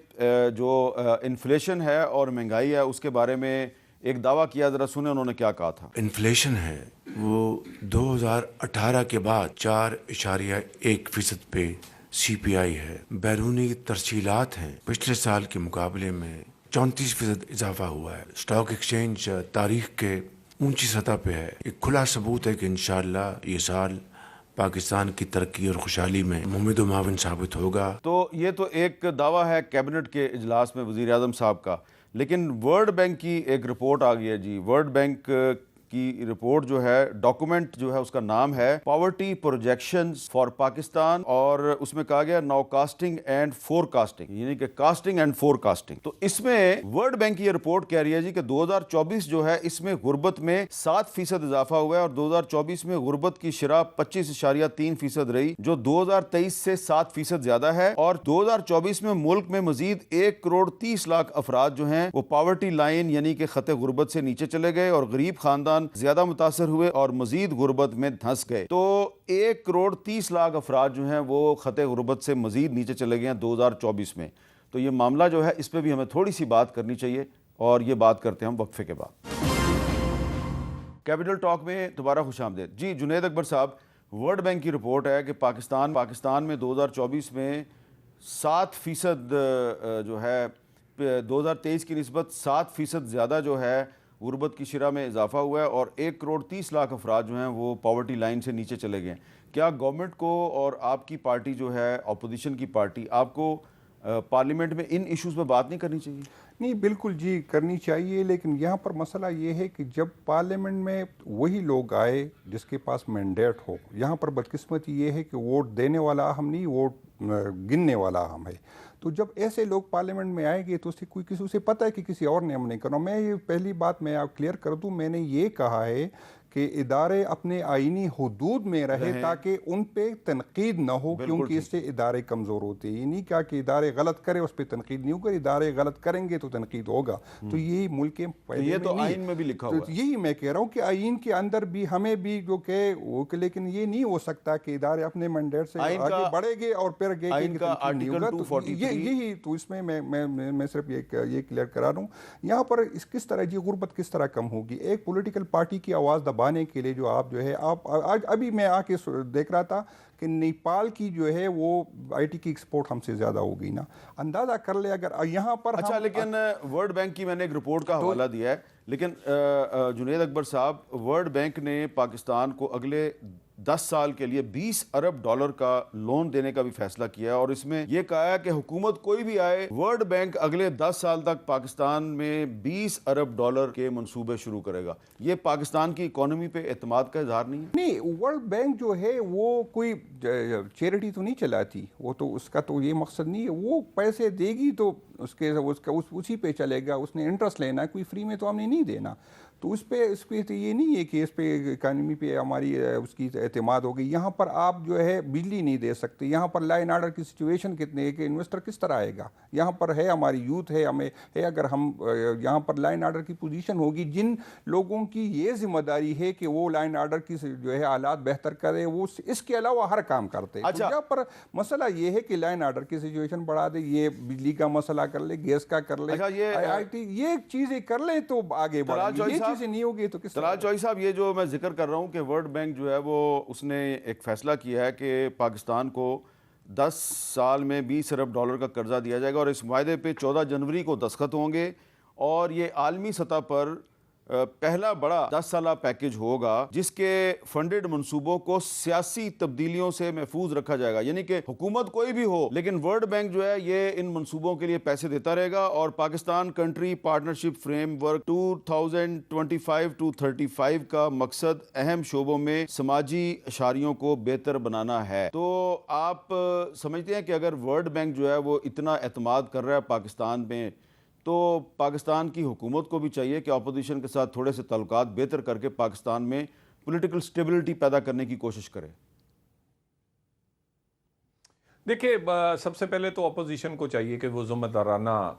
جو انفلیشن ہے اور مہنگائی ہے اس کے بارے میں ایک دعویٰ کیا. ذرا سنیں انہوں نے کیا کہا تھا. انفلیشن ہے وہ 2018 کے بعد 4.1% پہ سی پی آئی ہے. بیرونی ترسیلات ہیں پچھلے سال کے مقابلے میں 34% اضافہ ہوا ہے. اسٹاک ایکسچینج تاریخ کے اونچی سطح پہ ہے. ایک کھلا ثبوت ہے کہ انشاءاللہ یہ سال پاکستان کی ترقی اور خوشحالی میں ممد و معاون ثابت ہوگا. تو یہ تو ایک دعویٰ ہے کیبنٹ کے اجلاس میں وزیر اعظم صاحب کا، لیکن ورلڈ بینک کی ایک رپورٹ آ گئی ہے جی. ورلڈ بینک کی رپورٹ جو ہے، ڈاکومنٹ جو ہے اس کا نام ہے پاورٹی پروجیکشنز فار پاکستان، اور اس میں کہا گیا nowcasting and forecasting, یعنی کہ کاسٹنگ اینڈ فور کاسٹنگ. تو اس میں ورلڈ بینک کی یہ رپورٹ کہہ رہی ہے جی کہ 2024 جو ہے اس میں غربت میں 7% اضافہ ہوا ہے، اور 2024 میں غربت کی شرح 25.3% رہی، جو 2023 سے 7% زیادہ ہے. اور 2024 میں ملک میں مزید 1.30 کروڑ افراد جو ہیں وہ پاورٹی لائن یعنی کہ خط غربت سے نیچے چلے گئے، اور غریب خاندان زیادہ متاثر ہوئے اور مزید غربت میں دھنس گئے. تو 1.30 کروڑ افراد جو ہیں وہ خط غربت سے مزید نیچے چلے گئے ہیں 2024 میں. تو یہ معاملہ جو ہے اس پہ بھی ہمیں تھوڑی سی بات کرنی چاہیے، اور یہ بات کرتے ہیں ہم وقفے کے بعد. کیپٹل ٹاک میں دوبارہ خوش آمدید. جی جنید اکبر صاحب، ورلڈ بینک کی رپورٹ ہے کہ پاکستان میں 2024 میں 7% جو ہے 2023 کی نسبت 7% زیادہ جو ہے غربت کی شرح میں اضافہ ہوا ہے، اور 1.30 کروڑ افراد جو ہیں وہ پاورٹی لائن سے نیچے چلے گئے ہیں. کیا گورنمنٹ کو اور آپ کی پارٹی جو ہے اپوزیشن کی پارٹی، آپ کو پارلیمنٹ میں ان ایشوز پہ بات نہیں کرنی چاہیے؟ نہیں بالکل جی کرنی چاہیے، لیکن یہاں پر مسئلہ یہ ہے کہ جب پارلیمنٹ میں وہی لوگ آئے جس کے پاس مینڈیٹ ہو، یہاں پر بدقسمتی یہ ہے کہ ووٹ دینے والا اہم نہیں، ووٹ گننے والا اہم ہے. تو جب ایسے لوگ پارلیمنٹ میں آئیں گے تو اسے کوئی کسی سے پتہ ہے کہ کسی اور نے ہم نہیں کرنا. میں یہ پہلی بات میں آپ کلیئر کر دوں، میں نے یہ کہا ہے کہ ادارے اپنے آئینی حدود میں رہے تاکہ ان پہ تنقید نہ ہو، کیونکہ اس سے ادارے کمزور ہوتے ہیں. یہ نہیں کہا کہ ادارے غلط کرے اس پہ تنقید نہیں ہوگا، ادارے غلط کریں گے تو تنقید ہوگا. تو یہی ملک کے یہ تو آئین میں بھی لکھا ہوا ہے. یہی میں کہہ رہا ہوں کہ آئین کے اندر بھی ہمیں بھی جو کہ وہ، لیکن یہ نہیں ہو سکتا کہ ادارے اپنے مینڈیٹ سے آگے بڑھے گے اور پھر یہی. تو اس میں میں صرف یہ کلیئر کرا رہا ہوں یہاں پر کس طرح جی غربت کس طرح کم ہوگی. ایک پولیٹیکل پارٹی کی آواز دبانے کے لیے جو آپ جو ہے آپ ابھی میں آ کے دیکھ رہا تھا کہ نیپال کی جو ہے وہ آئی ٹی کی ایکسپورٹ ہم سے زیادہ ہو گئی نا. اندازہ کر لے اگر یہاں پر. اچھا لیکن ورلڈ بینک کی میں نے ایک رپورٹ کا حوالہ دیا ہے، لیکن جنید اکبر صاحب ورلڈ بینک نے پاکستان کو اگلے 10 سال کے لیے $20 ارب کا لون دینے کا بھی فیصلہ کیا ہے، اور اس میں یہ کہا ہے کہ حکومت کوئی بھی آئے، ورلڈ بینک اگلے 10 سال تک پاکستان میں $20 ارب کے منصوبے شروع کرے گا۔ یہ پاکستان کی اکانومی پہ اعتماد کا اظہار نہیں ہے؟ نہیں، ورلڈ بینک جو ہے وہ کوئی چیریٹی تو نہیں چلاتی، وہ تو اس کا تو یہ مقصد نہیں ہے، وہ پیسے دے گی تو اسی پہ چلے گا، اس نے انٹرسٹ لینا ہے، کوئی فری میں تو ہم نے نہیں دینا۔ تو اس پہ تو یہ نہیں ہے کہ اس پہ اکانومی پہ ہماری اس کی اعتماد ہو گئی۔ یہاں پر آپ جو ہے بجلی نہیں دے سکتے، یہاں پر لا اینڈ آرڈر کی سچویشن کتنے ہے کہ انویسٹر کس طرح آئے گا؟ یہاں پر ہے ہماری یوتھ ہے، ہمیں ہے، اگر ہم یہاں پر لا اینڈ آرڈر کی پوزیشن ہوگی، جن لوگوں کی یہ ذمہ داری ہے کہ وہ لا اینڈ آرڈر کی جو ہے حالات بہتر کرے، وہ اس کے علاوہ ہر کام کرتے ہیں۔ اچھا، یہاں پر مسئلہ یہ ہے کہ لا اینڈ آرڈر کی سچویشن بڑھا دے، یہ بجلی کا مسئلہ کر لے، گیس کا کر لے، یہ چیزیں کر لیں تو آگے بڑھیں گے، یہ چیزیں نہیں ہوگی تو طلال چوہدری صاحب، یہ جو میں ذکر کر رہا ہوں کہ ورلڈ بینک جو ہے وہ اس نے ایک فیصلہ کیا ہے کہ پاکستان کو 10 سال میں $20 ارب کا قرضہ دیا جائے گا، اور اس معاہدے پہ 14 جنوری کو دستخط ہوں گے، اور یہ عالمی سطح پر پہلا بڑا 10 سالہ پیکج ہوگا جس کے فنڈڈ منصوبوں کو سیاسی تبدیلیوں سے محفوظ رکھا جائے گا۔ یعنی کہ حکومت کوئی بھی ہو لیکن ورلڈ بینک جو ہے یہ ان منصوبوں کے لیے پیسے دیتا رہے گا، اور Pakistan country partnership frame work 2025-35 کا مقصد اہم شعبوں میں سماجی اشاریوں کو بہتر بنانا ہے۔ تو آپ سمجھتے ہیں کہ اگر ورلڈ بینک جو ہے وہ اتنا اعتماد کر رہا ہے پاکستان میں، تو پاکستان کی حکومت کو بھی چاہیے کہ اپوزیشن کے ساتھ تھوڑے سے تعلقات بہتر کر کے پاکستان میں پولیٹیکل سٹیبلٹی پیدا کرنے کی کوشش کرے؟ دیکھیں، سب سے پہلے تو اپوزیشن کو چاہیے کہ وہ ذمہ دارانہ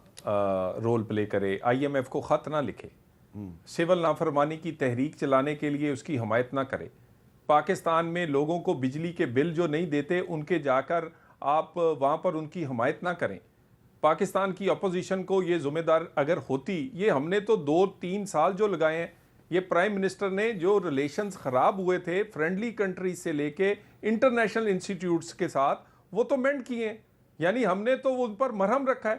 رول پلے کرے، IMF کو خط نہ لکھے، سول نافرمانی کی تحریک چلانے کے لیے اس کی حمایت نہ کرے۔ پاکستان میں لوگوں کو بجلی کے بل جو نہیں دیتے ان کے جا کر آپ وہاں پر ان کی حمایت نہ کریں۔ پاکستان کی اپوزیشن کو یہ ذمہ دار اگر ہوتی، یہ ہم نے تو 2-3 سال جو لگائے ہیں، یہ پرائم منسٹر نے جو ریلیشنز خراب ہوئے تھے فرینڈلی کنٹریز سے لے کے انٹرنیشنل انسٹیٹیوٹس کے ساتھ، وہ تو مینڈ کیے ہیں۔ یعنی ہم نے تو ان پر مرہم رکھا ہے۔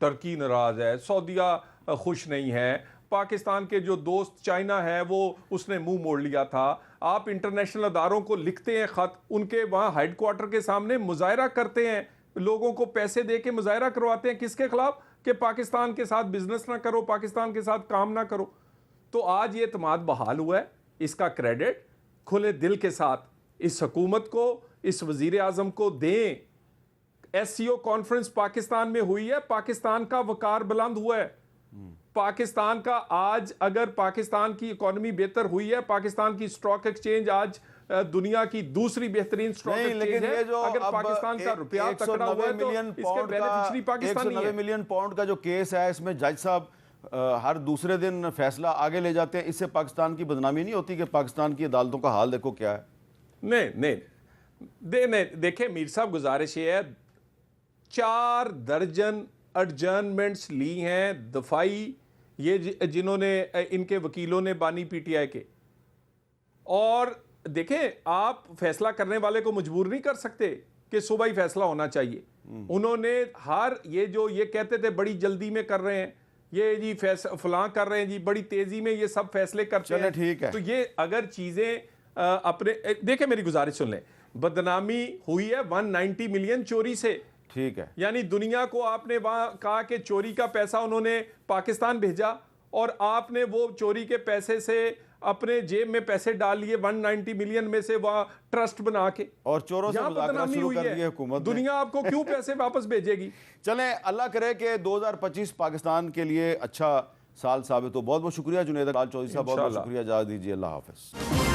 ترکی ناراض ہے، سعودیہ خوش نہیں ہے، پاکستان کے جو دوست چائنا ہے وہ اس نے منہ موڑ لیا تھا۔ آپ انٹرنیشنل اداروں کو لکھتے ہیں خط، ان کے وہاں ہیڈ کوارٹر کے سامنے مظاہرہ کرتے ہیں، لوگوں کو پیسے دے کے مظاہرہ کرواتے ہیں، کس کے خلاف؟ کہ پاکستان کے ساتھ بزنس نہ کرو، پاکستان کے ساتھ کام نہ کرو۔ تو آج یہ اعتماد بحال ہوا ہے، اس کا کریڈٹ کھلے دل کے ساتھ اس حکومت کو، اس وزیر اعظم کو دیں۔ SCO کانفرنس پاکستان میں ہوئی ہے، پاکستان کا وقار بلند ہوا ہے۔ پاکستان کا آج اگر پاکستان کی اکانومی بہتر ہوئی ہے، پاکستان کی سٹاک ایکسچینج آج دنیا کی دوسری بہترین سٹاک ایکسچینج ہے، اگر پاکستان کا روپیہ تکڑا ہوا ہے تو اس کے بینیفیشری پاکستانی ہے۔ 190 ملین پاؤنڈ کا جو کیس ہے، اس میں جج صاحب ہر دوسرے دن فیصلہ آگے لے جاتے ہیں، اس سے پاکستان کی بدنامی نہیں ہوتی کہ پاکستان کی عدالتوں کا حال دیکھو کیا ہے؟ نہیں، دیکھیں میر صاحب، گزارش یہ ہے، 4 درجن ایڈجرنمنٹس لی ہیں دفاعی، یہ جنہوں نے ان کے وکیلوں نے بانی PTI کے۔ اور دیکھیں، آپ فیصلہ کرنے والے کو مجبور نہیں کر سکتے کہ صبح ہی فیصلہ ہونا چاہیے۔ انہوں نے یہ کہتے تھے بڑی جلدی میں کر رہے ہیں، یہ جی فلاں کر رہے ہیں جی، بڑی تیزی میں یہ سب فیصلے کرتے ہیں۔ ٹھیک ہے، تو یہ اگر چیزیں اپنے دیکھیں، میری گزارش سن لیں، بدنامی ہوئی ہے 190 ملین چوری سے۔ ٹھیک ہے، یعنی دنیا کو آپ نے وہاں کہا کہ چوری کا پیسہ انہوں نے پاکستان بھیجا، اور آپ نے وہ چوری کے پیسے سے اپنے جیب میں پیسے ڈال لیے 190 ملین میں سے، وہاں ٹرسٹ بنا کے، اور چوروں سے مذاکرات شروع کر دیے حکومت۔ دنیا آپ کو کیوں پیسے واپس بھیجے گی؟ چلیں، اللہ کرے کہ 2025 پاکستان کے لیے اچھا سال ثابت ہو۔ بہت بہت شکریہ جنید چودھری صاحب، بہت بہت شکریہ، اجازت دیجیے، اللہ حافظ۔